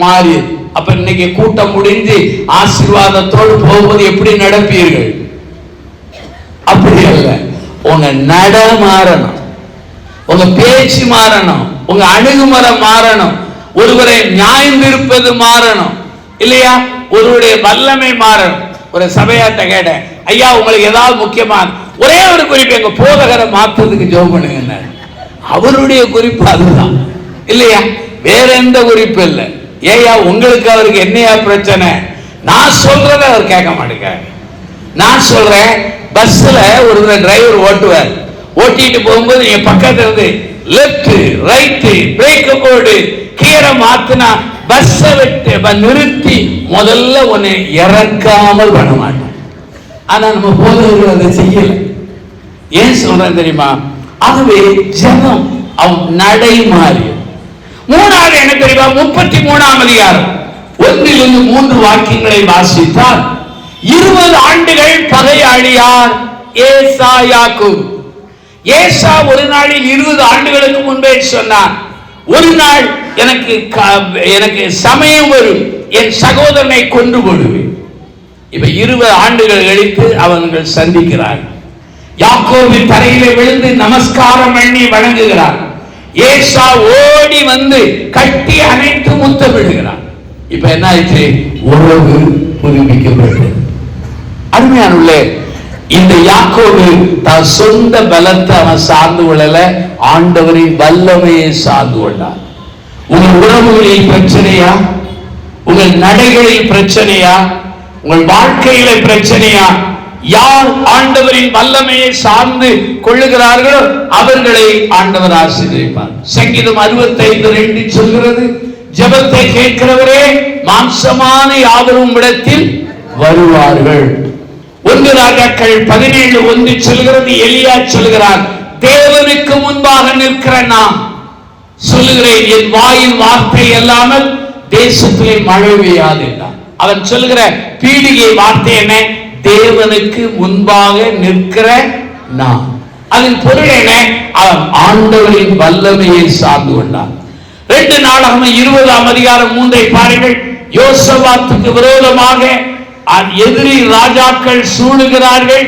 மாறியது. அப்ப இன்னைக்கு கூட்டம் முடிஞ்சு ஆசீர்வாதத்தோடு போகும்போது எப்படி நடப்பீர்கள்? அப்படி அல்ல, உங்க நட மாறணும், உங்க பேச்சு மாறணும், உங்க அணுகுமுறை மாறணும், ஒருவரை நியாயந்திருப்பது மாறணும் இல்லையா? ஒருவருடைய வல்லமை மாறணும். ஒரு சபையாட்ட கேட்டேன், ஐயா உங்களுக்கு ஏதாவது முக்கியமான ஒரே ஒரு குறிப்பு, எங்க போதகரை மாற்றத்துக்கு ஜெபம் பண்ணுங்க. அவருடைய குறிப்பு அதுதான் இல்லையா? வேற எந்த குறிப்பு இல்லை. ஏயா உங்களுக்கு அவருக்கு என்னையா பிரச்சனை? நான் சொல்றத அவர் கேட்க மாட்டேங்க. நான் சொல்றேன், பஸ்ல ஒரு டிரைவர் ஓட்டுவார், ஓட்டிட்டு போகும்போது நீங்க பக்கத்துல இருந்து லெப்ட் ரைட் பிரேக் போர்டு கீரை மாத்தினா பஸ்ஸை விட்டு நிறுத்தி முதல்ல உன்னை இறக்காமல் பண்ண மாட்டோம். ஆனா நம்ம போதவர்கள் அதை செய்யல. ஏன் சொல்றேன் தெரியுமா? அதுவே ஜனம் அவன் நடை மாறி. மூணாவது என்ன தெரியுமா? 33ஆம் அதிகாரம் 1-3 வாக்கியங்களை வாசித்தால் 20 ஆண்டுகள் பகையாளியார் ஏசா யாக்கோபு. ஏசா ஒரு நாளில் 20 ஆண்டுகளுக்கு முன்பே சொன்னார், ஒரு நாள் எனக்கு சமயம் வரும், என் சகோதரனை கொன்று போடுவேன். இப்ப 20 ஆண்டுகள் கழித்து அவர்கள் சந்திக்கிறார். யாக்கோபின் தரையிலே விழுந்து நமஸ்காரம் பண்ணி வணங்குகிறார். ஏசா ஓடி வந்து கட்டி அணைத்து முத்தமிடுகிறார். இப்ப என்ன ஆயிடுச்சு? உறவு புதுப்பிக்கப்பட்டது. அருமையானவர்களே, இந்த யாக்கோபு தான் சொந்த பலத்தை அவன் சார்ந்து கொள்ளல, ஆண்டவரின் வல்லமையை சார்ந்து கொண்டார். உங்கள் உறவுகளில் பிரச்சனையா? உங்கள் நடைகளில் பிரச்சனையா, உங்கள் வாழ்க்கையில பிரச்சனையா? யார் ஆண்டவரின் வல்லமையை சார்ந்து கொள்ளுகிறார்களோ அவர்களை ஆண்டவர் ஆசீர்வதிப்பார். சங்கீதம் 65:2 சொல்கிறது, ஜெபத்தை கேட்கிறவரே மாம்சமான யாவரும் இடத்தில் வருவார்கள். 1 ராஜாக்கள் 17:1 சொல்கிறது, எலியா சொல்கிறார், தேவனுக்கு முன்பாக நிற்கிற நான் சொல்லுகிறேன், என் வாயின் வார்த்தை அல்லாமல் தேசத்திலே மழை பெய்யாது என்றான். அவன் சொல்லுகிற பீடிகை வார்த்தை என்ன? தேவனுக்கு முன்பாக நிற்கிற நான். அதன் பொருள் என்ன? அவன் ஆண்டவரின் வல்லமையை சார்ந்து கொண்டான். 2 நாளாகமம் 20:3 பாருங்கள். யோசபாத்துக்கு விரோதமாக எதிரி ராஜாக்கள் சூழுகிறார்கள்.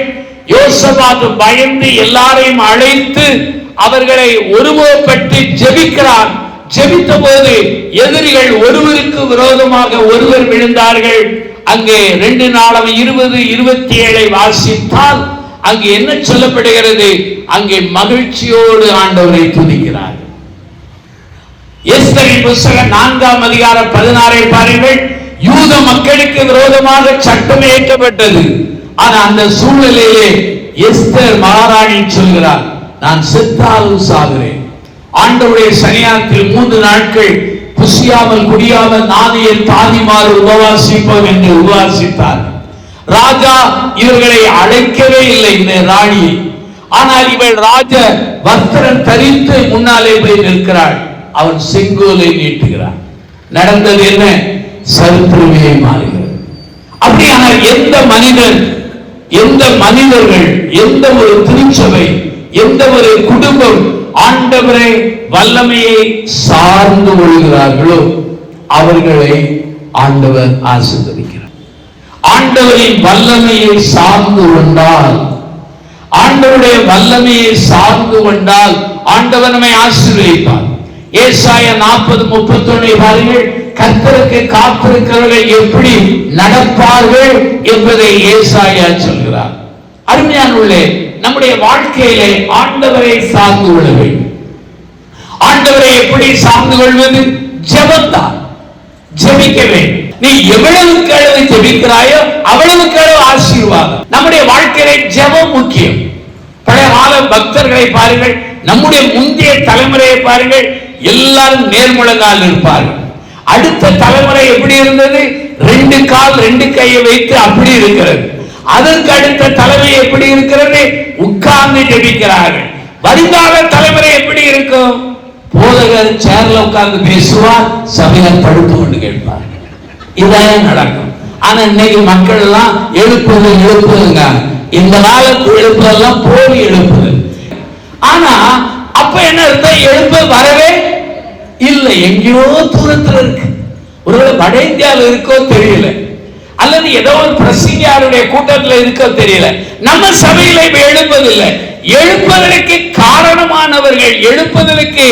யோசபாத் பயந்து எல்லாரையும் அழைத்து அவர்களை ஒருமுகப்பட்டு ஜெபிக்கிறார். ஜெபித்த போது எதிரிகள் ஒருவருக்கு விரோதமாக ஒருவர் விழுந்தார்கள். அங்கே 2 நாளாகமம் 20:27 வாசித்தால் அங்கே என்ன சொல்லப்படுகிறது? அங்கே மகிழ்ச்சியோடு ஆண்டவரை துதிக்கிறார். எஸ்தரின் புத்தகம் 4:16 பாருங்கள். யூத மக்களுக்கு விரோதமாக சட்டம் இயற்றப்பட்டது. ஆனா அந்த சூழ்நிலையிலே எஸ்தர் மகாராணி சொல்கிறார், நான் செத்தாலும் சாகிறேன். ஆண்டவருடைய சன்னிதானத்தில் 3 நாட்கள் புசியாமல் குடியாமல் நாதியில் தாதிமாறு உபவாசிப்போம் என்று உபவாசித்தார். ராஜா இவர்களை அழைக்கவே இல்லை, இந்த ராணியை. ஆனால் இவள் ராஜ வஸ்திரம் தரித்து முன்னாலே போய் நிற்கிறாள். அவன் செங்கோலை நீட்டுகிறான். நடந்தது என்ன? சரித்திரமே மாறுகிறது. அப்படியானால் எந்த மனிதன், எந்த மனிதர்கள், எந்த ஒரு திருச்சபை, எந்த ஒரு குடும்பம் ஆண்டவரை வல்லமையை சார்ந்து கொள்கிறார்களோ அவர்களை ஆண்டவர் ஆசீர்வதிக்கிறார். ஆண்டவரின் வல்லமையை சார்ந்து கொண்டால், ஆண்டவருடைய வல்லமையை சார்ந்து கொண்டால் ஆண்டவர் நம்மை ஆசீர்வதிப்பார். ஏசாயா 40:31 பாருங்கள். கர்த்தருக்கு காத்திருக்கிறவர்கள் எப்படி நடப்பார்கள் என்பதை ஏசாயா சொல்கிறார். அருமையானவர்களே, நம்முடைய வாழ்க்கையிலே ஆண்டவரை சார்ந்து கொள்ள வேண்டும். ஆண்டவரை எப்படி சார்ந்து கொள்வது? ஜெபம்தான். ஜெபிக்க வேண்டும். நீ எவ்வளவுக்கு அளவு ஜெபிக்கிறாயோ அவ்வளவுக்கு அளவு ஆசீர்வாதம். நம்முடைய வாழ்க்கையிலே ஜெபம் முக்கியம். பழைய கால பக்தர்களை பாருங்கள், நம்முடைய முந்தைய தலைமுறையை பாருங்கள், எல்லாரும் நேர்முழங்கால் இருப்பார்கள். அடுத்த தலைமுறை எப்படி இருந்தது? 2 கால் 2 கையை வைத்து அப்படி இருக்கிறது. அதற்கு அடுத்த தலைமை எப்படி இருக்கிறது? உட்கார்ந்து ஜெபிக்கிறார்கள். வருங்கால தலைமுறை எப்படி இருக்கும்? போதகர் சேர்ல உட்கார்ந்து பேசுவார், சபையார் படுத்து கொண்டு கேட்பார். இதான் நடக்கும். ஆனா இன்னைக்கு மக்கள் எல்லாம் எழுப்புதுங்க. இந்த காலத்து எழுப்புதெல்லாம் போலி எழுப்புதல். ஆனா அப்ப என்ன அர்த்தம்? எழுப்பு வரவே இல்லை, எங்கேயோ தூரத்தில் இருக்கு. ஒருவேளை வட இந்தியாவில் இருக்கோ தெரியல, அல்லது ஏதோ ஒரு பிரசிங்கியாருடைய கூட்டத்தில் இருக்கோ தெரியல. நம்ம சபையில இப்ப எழுப்பதில்லை. எழுப்பதற்கு காரணமானவர்கள், எழுப்பதற்கு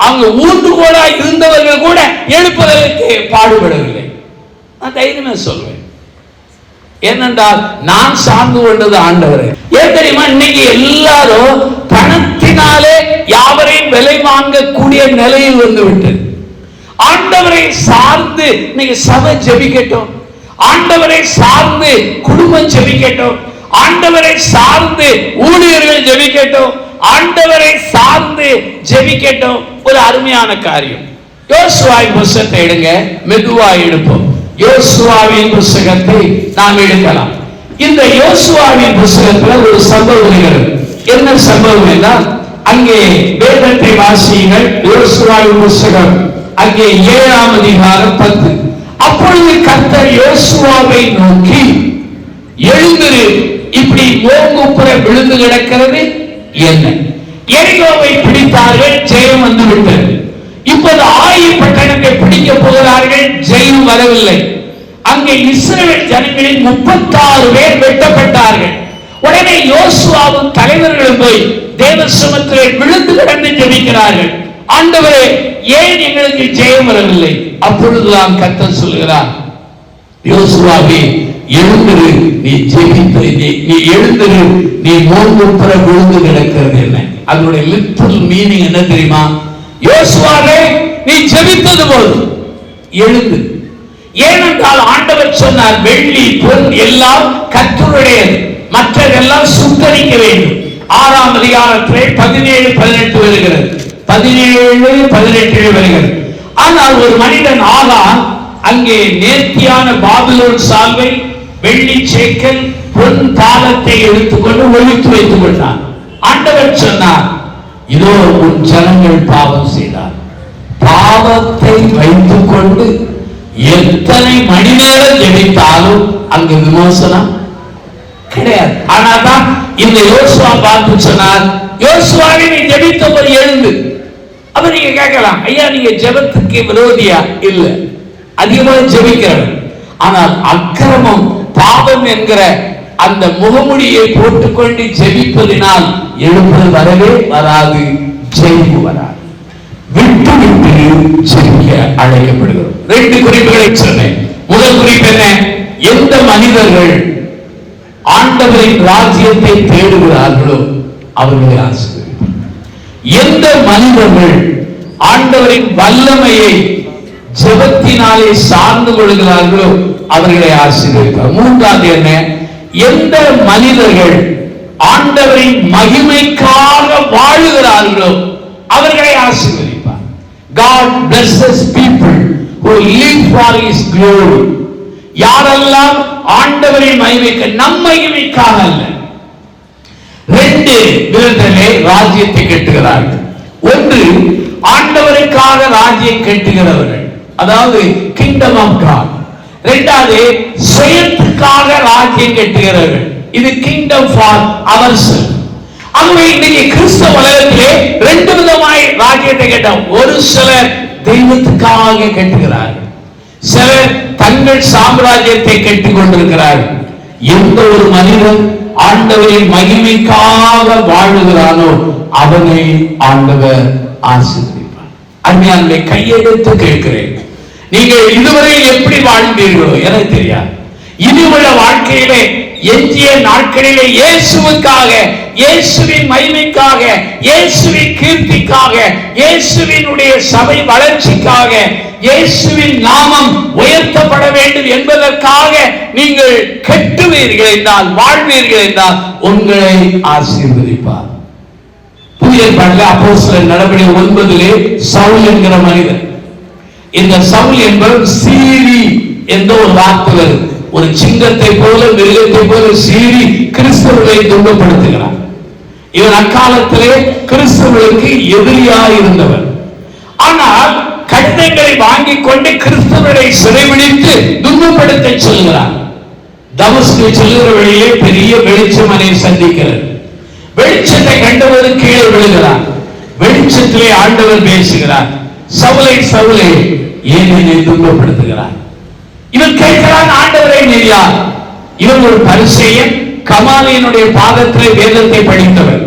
அவங்க ஊன்றுகோலா இருந்தவர்கள் கூட எழுப்பதற்கு பாடுபடவில்லை. நான் தைரியமா சொல்வேன். ஏனென்றால் நான் சார்ந்து கொண்டது ஆண்டவரை. ஏன் தெரியுமா? இன்னைக்கு எல்லாரும் பணத்தினாலே யாவரையும் விலை வாங்கக்கூடிய நிலையில் வந்து விட்டது. ஆண்டவரை சார்ந்து இன்னைக்கு சபை ஜெபிக்கட்டும், ஆண்டவரை சார்ந்து குடும்பம் ஜெபிக்கட்டும், ஆண்டவரை சார்ந்து ஊழியர்கள் ஜெபிக்கட்டும், ஆண்டவரை சார்ந்து ஜெபிக்கட்டும். ஒரு அருமையான காரியம். யோசுவாவின் புத்தகத்தை எடுங்க, மெதுவா எடுப்போம். யோசுவாவின் புத்தகத்தை நாம் எடுக்கலாம். இந்த யோசுவாவின் புத்தகத்தில் ஒரு சம்பவம் நிகழும். என்ன சம்பவம் என்றால், அங்கே வேதத்தை வாசியுங்கள். யோசுவாவின் புத்தகம் அங்கே 7ஆம் அதிகாரம் 10. அப்பொழுது கர்த்தர் யோசுவாவை நோக்கி, எழுந்திரு, இப்படி மோங்குப்புற விழுந்து கிடக்கிறது என்ன? எரிகோவை பிடித்தார்கள், ஜெயம் வந்து விட்டது. இப்போது ஆயி பட்டணத்தை பிடிக்க போகிறார்கள், ஜெயம் வரவில்லை. அங்கே இஸ்ரவேல் ஜனங்களில் 36 பேர் வெட்டப்பட்டார்கள். உடனே யோசுவாவும் தலைவர்களும் போய் தேவ சமூகத்திலே விழுந்து கிடந்து ஜெபிக்கிறார்கள். ஆண்டவரே, ஏன் எங்களுக்கு ஜெயம் வரவில்லை? அப்பொழுதுதான் கர்த்தர் சொல்கிறார், யோசுவாவே, எழுந்திரு, நீ ஜெபித்து, நீ எழுந்திரு, நீ மோங்குப்புற விழுந்து கிடக்கிறது என்ன? அதனுடைய லிட்டரல் மீனிங் என்ன தெரியுமா? யோசுவாவே, நீ ஜெபித்தது போதும், எழுந்து. ஏனென்றால் ஆண்டவர் சொன்னார், வெள்ளி பொன் எல்லாம் கர்த்தருடையது, மற்றதெல்லாம் சுத்தரிக்க வேண்டும். 6ஆம் அதிகாரத்திலே 17-18 வருகிறது. 17-18 வருகிறது. ஆனால் ஒரு மனிதன் ஆகான் அங்கே நேர்த்தியான பாபிலோன் சால்வை, வெள்ளி சேக்கல், பொன் தாளத்தை எடுத்துக்கொண்டு ஒழித்து வைத்துக் கொண்டான். ஆண்டவர் சொன்னார், இதோ உன் ஜனங்கள் பாவம் செய்தார். பாவத்தை வைத்துக் கொண்டு எத்தனை மணி நேரம் ஜெபித்தாலும் அங்கு விமோசனம் கிடையாது. ஆனாதான் இந்த யோசுவா பார்த்து சொன்னார், யோசுவாவை நீ ஜெபித்த போது எழுந்து. அப்ப நீங்க கேட்கலாம், ஐயா நீங்க ஜெபத்துக்கு விரோதியா? இல்ல, அதிகமாக ஜெபிக்கிறவர். ஆனால் அக்கிரமம் பாவம் என்கிற அந்த முகமுடியை போட்டுக்கொண்டு ஜெபிப்பதினால் எழுப்புதல் வரவே வராது, ஜெயிப்பு வராது. விட்டு விட்டு ஜெபிக்க அழைக்கப்படுகிறோம். 2 குறிப்புகளை சொன்னேன். முதல் குறிப்பு என்ன? எந்த மனிதர்கள் ஆண்டவரின் ராஜ்யத்தை தேடுகிறார்களோ அவர்களை ஆசீர்வதிப்பார். எந்த மனிதர்கள் ஆண்டவரின் வல்லமையை ஜெபத்தினாலே சார்ந்து கொள்கிறார்களோ அவர்களை ஆசீர்வதிப்பார். மூன்றாவது என்ன? எந்த மனிதர்கள் ஆண்டவரின் மகிமைக்காக வாழுகிறார்களோ அவர்களை ஆசீர்வதிப்பார். God blesses people who live for his glory. யாரெல்லாம் ஆண்டவரின் மகிமைக்கு, நம் மகிமைக்காக அல்ல. 2 விதத்திலே ராஜ்யத்தை கட்டுகிறார்கள். ஒன்று, ஆண்டவருக்காக ராஜ்யம் கட்டுகிறவர்கள், அதாவது கிங்டம் ஆஃப் காட். 2வது, சுயத்துக்காக ராஜ்யம் கட்டுகிறவர்கள், இது கிங்டம் ஃபார் அவர்செல்ஃப். ஆகவே இன்னைக்கு கிறிஸ்தவ உலகத்திலே 2 விதமாய் ராஜ்யத்தை கட்டோம். ஒரு சிலர் தெய்வத்துக்காக கட்டுகிறார்கள், சிலர் தங்கள் சாம்ராஜ்யத்தை கட்டிக் கொண்டிருக்கிறார்கள். எந்த ஒரு மனிதன் ஆண்டவரின் மகிமைக்காக வாழுகிறானோ அவனை ஆண்டவர் ஆசீர்வதிப்பார். அருமையானவர்களே, கையெடுத்து கேட்கிறேன், நீங்கள் இதுவரை எப்படி வாழ்ந்தீர்களோ எனக்கு தெரியாது. இதுவரை வாழ்க்கையிலே எஞ்சிய நாட்களிலே இயேசுவுக்காக, இயேசுவின் மகிமைக்காக, இயேசுவின் கீர்த்திக்காக, இயேசுவினுடைய சபை வளர்ச்சிக்காக, இயேசுவின் நாமம் உயர்த்தப்பட வேண்டும் என்பதற்காக நீங்கள் கட்டுவீர்கள் என்றால், வாழ்வீர்கள் என்றால் உங்களை ஆசீர்வதிப்பார். புதிய ஏற்பாட்டிலே அப்போஸ்தலர் நடவடிக்கை 9 சவுல் என்கிற மனிதன். இந்த சவுல் என்பவர் சீரி என்ற ஒரு வார்த்தை வருது. ஒரு சிங்கத்தை போல, மிருகத்தை போல சீறி கிறிஸ்தவர்களை துன்பப்படுத்துகிறார். இவர் அக்காலத்திலே கிறிஸ்தவர்களுக்கு எதிரியாக இருந்தவர். ஆனால் கடிதங்களை வாங்கிக் கொண்டு கிறிஸ்தவர்களை சிறைபிடித்து துன்பப்படுத்த செல்கிறார். தமஸ்கு செல்கிற வழியிலே பெரிய வெளிச்சம் அதை சந்திக்கிறது. வெளிச்சத்தை கண்டவர் கீழே விழுகிறார். வெளிச்சத்திலே ஆண்டவர் பேசுகிறார், சவுலை சவுலை ஏன் என்னை துன்பப்படுத்துகிறார்? இவன் கேட்கிறான், ஆண்டவரே நீர் யார்? இவன் ஒரு பரிசேயன், கமாலியனுடைய பாதத்திலே வேதத்தை படித்தவர்.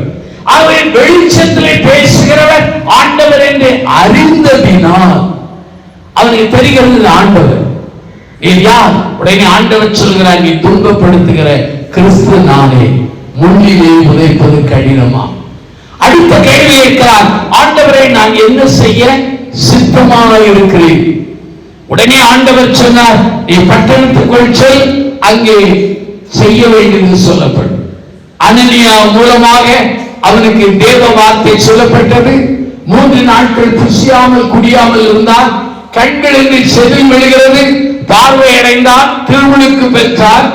அவர் வெளிச்சத்திலே பேசுகிறவர் ஆண்டவர் என்று அறிந்ததினால் அவனுக்கு தெரிகிறது ஆண்டவர். நீர் யார்? உடனே ஆண்டவர் சொல்கிறார், நீ துன்பப்படுத்துகிற கிறிஸ்து நானே, முன்னிலே உதைப்பது கடினமா? அடுத்த கேள்வி கேட்கிறார், ஆண்டவரை நான் என்ன செய்ய சித்தமாக இருக்கிறேன்? உடனே ஆண்டவர் சொன்னார், நீ பட்டணத்துக்குள் செல், அங்கே செய்ய வேண்டியது சொல்லப்படும். அனனியா மூலமாக அவனுக்கு தேவ வார்த்தை சொல்லப்பட்டது. 3 நாட்கள் புசியாமல் குடியாமல் இருந்தார். கண்களுக்கு செவி விழுகிறது, பார்வையடைந்தார், திருமுழுக்கு பெற்றார்,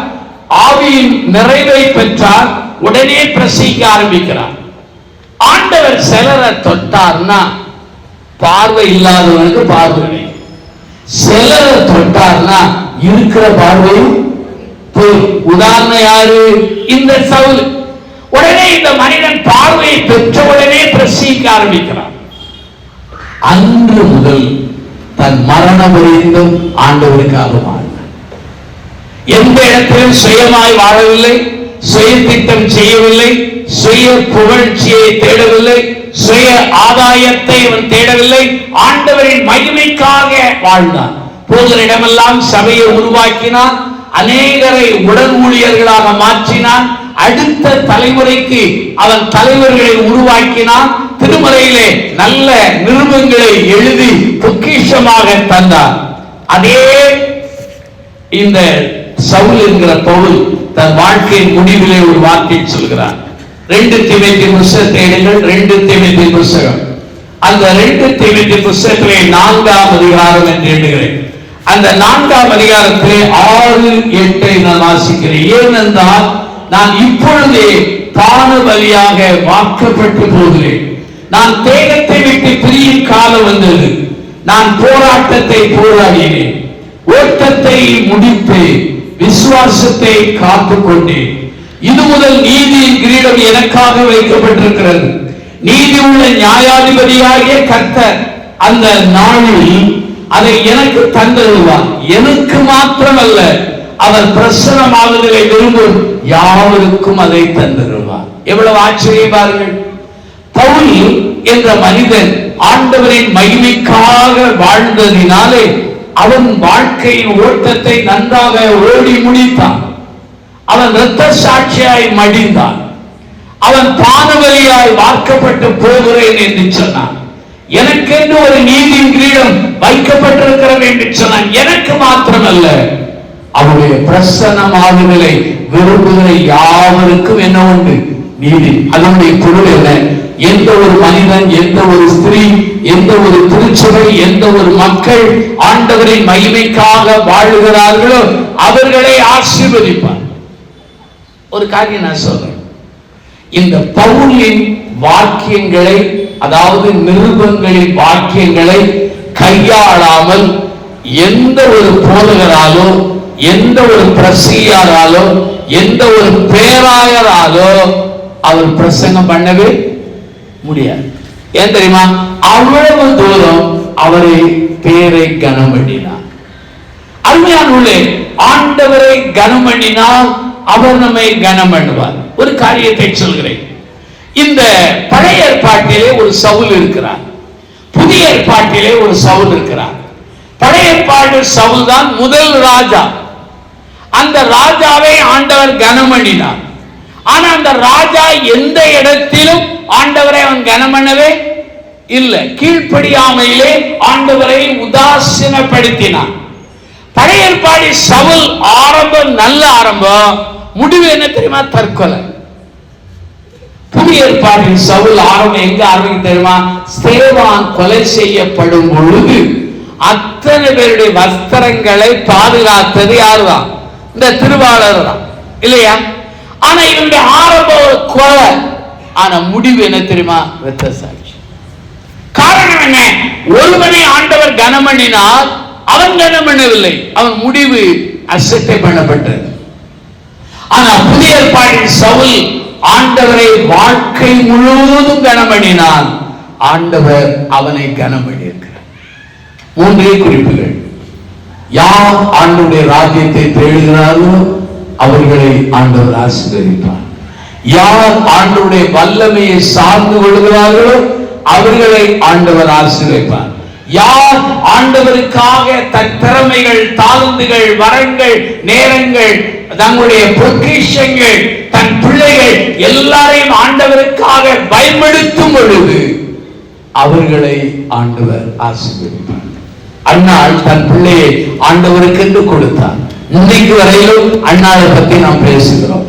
ஆவியின் நிறைவை பெற்றார். உடனே பிரசங்கிக்க ஆரம்பிக்கிறார். ஆண்டவர் சிலரை தொட்டார்னா பார்வை இல்லாதவனுக்கு பார்வை, சிலரை தொட்டார்னா இருக்கிற பார்வையும் போய். உதாரணம் யாரு? இந்த சவுல். உடனே இந்த மனிதன் பார்வையை பெற்ற உடனே பிரசங்கிக்க ஆரம்பிக்கிறார். அன்று முதல் தன் மரணம் வரைந்தும் ஆண்டவருக்காக வாழ்ந்தார். எந்த இடத்திலும் சுயமாய் வாழவில்லை, சுய திட்டம் செய்யவில்லை, சுய புகழ்ச்சியை தேடவில்லை, சுய ஆதாயத்தை அவன் தேடவில்லை. ஆண்டவரின் மகிமைக்காக வாழ்ந்தான். போகிற இடமெல்லாம் சபையை உருவாக்கினான், அநேகரை உடன் ஊழியர்களாக மாற்றினான். அடுத்த தலைமுறைக்கு அவன் தலைவர்களை உருவாக்கினான். திருமறையிலே நல்ல நிருபங்களை எழுதி பொக்கிஷமாக தந்தார். அதே இந்த சவுல் என்கிற பவுல் தன் வாழ்க்கையின் முடிவிலே ஒரு வார்த்தை சொல்கிறார். 2 தீமோத்தேயு புத்தகத்தை எடுங்கள். 2 தீமோத்தேயு புத்தகம், அந்த 2 தீமோத்தேயு புத்தகத்திலே 4ஆம் அதிகாரம் என்று எண்ணுகிறேன். அந்த 4ஆம் அதிகாரத்திலே 6, 8 நான் வாசிக்கிறேன். ஏனென்றால் நான் இப்பொழுதே தான பலியாக வார்க்கப்பட்டு போகிறேன். நான் தேகத்தை விட்டு பிரியும் காலம் வந்தது. நான் போராட்டத்தை போராடினேன், ஓட்டத்தை முடித்தேன், விசுவாசத்தை காத்துக் கொண்டேன். இது முதல் நீதியின் கிரீடம் எனக்காக வைக்கப்பட்டிருக்கிறது. நீதி உள்ள நியாயாதிபதியாகிய கர்த்தர் அந்த நாளில் அதை எனக்கு தந்தருவார். எனக்கு மாத்திரமல்ல, அவர் பிரசன்னமாகுதலை விரும்பும் யாவருக்கும் அதை தந்தருவார். எவ்வளவு ஆச்சரியம் பாருங்கள். பவுல் என்ற மனிதன் ஆண்டவரின் மகிமைக்காக வாழ்ந்ததினாலே அவன் வாழ்க்கையின் ஓட்டத்தை நன்றாக ஓடி முடித்தான். அவன் இரத்த சாட்சியாய் மடிந்தான். அவன் பானபலியாய் வார்க்கப்பட்டு போகிறேன் என்று சொன்னான். எனக்கென்று ஒரு நீதியின் கிரீடம் வைக்கப்பட்டிருக்கிறது என்று சொன்னான். எனக்கு மாத்திரமல்ல, அவருடைய பிரசன்னமாகுதலை விரும்புகிற யாவருக்கும் என்ன உண்டு? நீதி. அதனுடைய பொருள் என்ன? எந்த ஒரு மனிதன், எந்த ஒரு ஸ்திரீ, எந்த ஒரு திருச்சபை, எந்த ஒரு மக்கள் ஆண்டவரின் மகிமைக்காக வாழுகிறார்களோ அவர்களை ஆசீர்வதிப்பார். ஒரு காரியம் நான் சொல்றேன். இந்த பவுலின் வாக்கியங்களை, அதாவது நிருபங்களின் வாக்கியங்களை கையாளாமல் எந்த ஒரு போதகராலோ, எந்த ஒரு பிரசங்கியாராலோ, எந்த ஒரு பேராயராலோ அவர் பிரசங்கம் பண்ணவே முடியாது. ஏன் தெரியுமா? அவ்வளவு தூரம் அவரை பேரை கனம் பண்ணினார். அருமையானவர்களே, ஆண்டவரை கனம் பண்ணினால் அவர் நம்மை கனம் பண்ணுவார். ஒரு காரியத்தை சொல்கிறேன். இந்த பழைய ஏற்பாட்டிலே ஒரு சவுல் இருக்கிறார், புதிய ஏற்பாட்டிலே ஒரு சவுல் இருக்கிறார். பழைய ஏற்பாடு சவுல் தான் முதல் ராஜா. அந்த ராஜாவை ஆண்டவர் கனம் பண்ணினார். ஆனா அந்த ராஜா எந்த இடத்திலும் ஆண்டவரை அவன் கனம் பண்ணவே இல்லை. கீழ்ப்படியாமையிலே ஆண்டவரை உதாசீனப்படுத்தினான். பழைய ஏற்பாடு சவுல் ஆரம்பம் நல்ல ஆரம்பம், முடிவு என்ன தெரியுமா? தற்கொலை. புதிய ஏற்பாட்டில் சவுல் ஆரம்பம் எங்க ஆரம்பிக்கும் தெரியுமா? ஸ்தேவான் கொலை செய்யப்படும் பொழுது அத்தனை பேருடைய வஸ்திரங்களை பாதுகாத்தது யாருதான்? இந்த திருவாளர் தான், இல்லையா? ஆனா இவருடைய ஆரம்ப கொலை, ஆனா முடிவு என்ன தெரியுமா? இரத்த சாட்சி. காரணம் என்ன? ஒருவனை ஆண்டவர் கனம் பண்ணினார், அவன் கனம் பண்ணவில்லை, அவன் முடிவு அசட்டை பண்ணப்பட்டது. ஆனா புதிய ஏற்பாட்டில் சவுல் ஆண்டவரை வாழ்க்கை முழுவதும் கனம் பண்ணினான். ஆண்டவர் அவனை கனம் பண்ணியிருக்கிறார். 3 குறிப்புகள். யார் ஆண்டவருடைய ராஜ்யத்தை தேடுகிறார்களோ அவர்களை ஆண்டவர் ஆசீர்வதிப்பார். யார் ஆண்டவருடைய வல்லமையை சார்ந்து கொள்கிறார்களோ அவர்களை ஆண்டவர் ஆசீர்வதிப்பார். யார் ஆண்டவருக்காக தன் திறமைகள், தாளந்துகள், வரங்கள், நேரங்கள், தங்களுடைய பொக்கிஷங்கள், தன் பிள்ளைகள் எல்லாரையும் ஆண்டவருக்காக பயன்படுத்தும் பொழுது அவர்களை ஆண்டவர் ஆசீர்வதிப்பார். அன்னாள் தன் பிள்ளையை ஆண்டவருக்கு என்று கொடுத்தார். இன்னைக்கு வரையிலும் அன்னாளை பற்றி நாம் பேசுகிறோம்.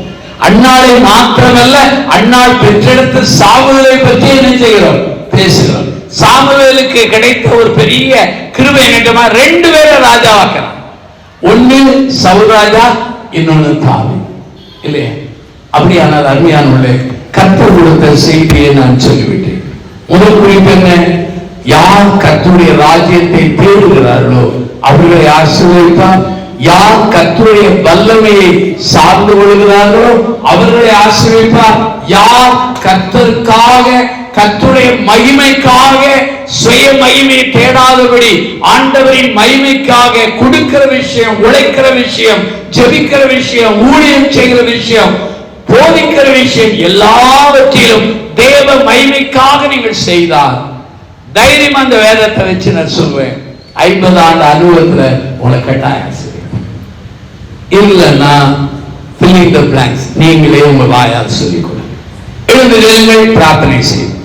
அன்னாளை மாத்திரமல்ல, அன்னாள் பெற்றெடுத்த சாமுவேலை பற்றி என்ன செய்கிறோம்? பேசுகிறோம். சாமுவேலுக்கு கிடைத்த ஒரு பெரிய கிருபை என்னமா? 2 பேரை ராஜாவாக்கிறான். ஒன்னு சவுல் ராஜா, இன்னொன்னு தாவீது, இல்லையா? அப்படியானால் அருமையானவர்களே, கர்த்தர் கொடுத்த செய்தியை நான் சொல்லிவிட்டேன். முதல் குறிப்பு என்ன? யார் கர்த்தருடைய ராஜ்யத்தை தேடுகிறார்களோ அவர்களை ஆசீர்வதிப்பார். யார் கர்த்தருடைய வல்லமையை சார்ந்து கொள்கிறார்களோ அவர்களை ஆசீர்வதிப்பார். யார் கர்த்தருக்காக, கர்த்தருடைய மகிமைக்காக சுய மகிமை தேடாதபடி ஆண்டவரின் மகிமைக்காக கொடுக்கிற விஷயம், உழைக்கிற விஷயம், ஜெபிக்கிற விஷயம், ஊழியம் செய்கிற விஷயம், போதிக்கிற விஷயம், எல்லாவற்றிலும் தேவ மகிமைக்காக நீங்கள் செய்தால் தைரியம் அந்த வேதத்தை வச்சு நான் சொல்வேன், 50 ஆண்டு அனுபவத்துல உனக்கு கட்டாயம் இல்லைன்னா fill in the blanks நீங்களே உங்க வாயால் சொல்லிக் கொடுங்க. எழுந்து நில்லுங்கள், பிரார்த்தனை செய்யுங்கள்.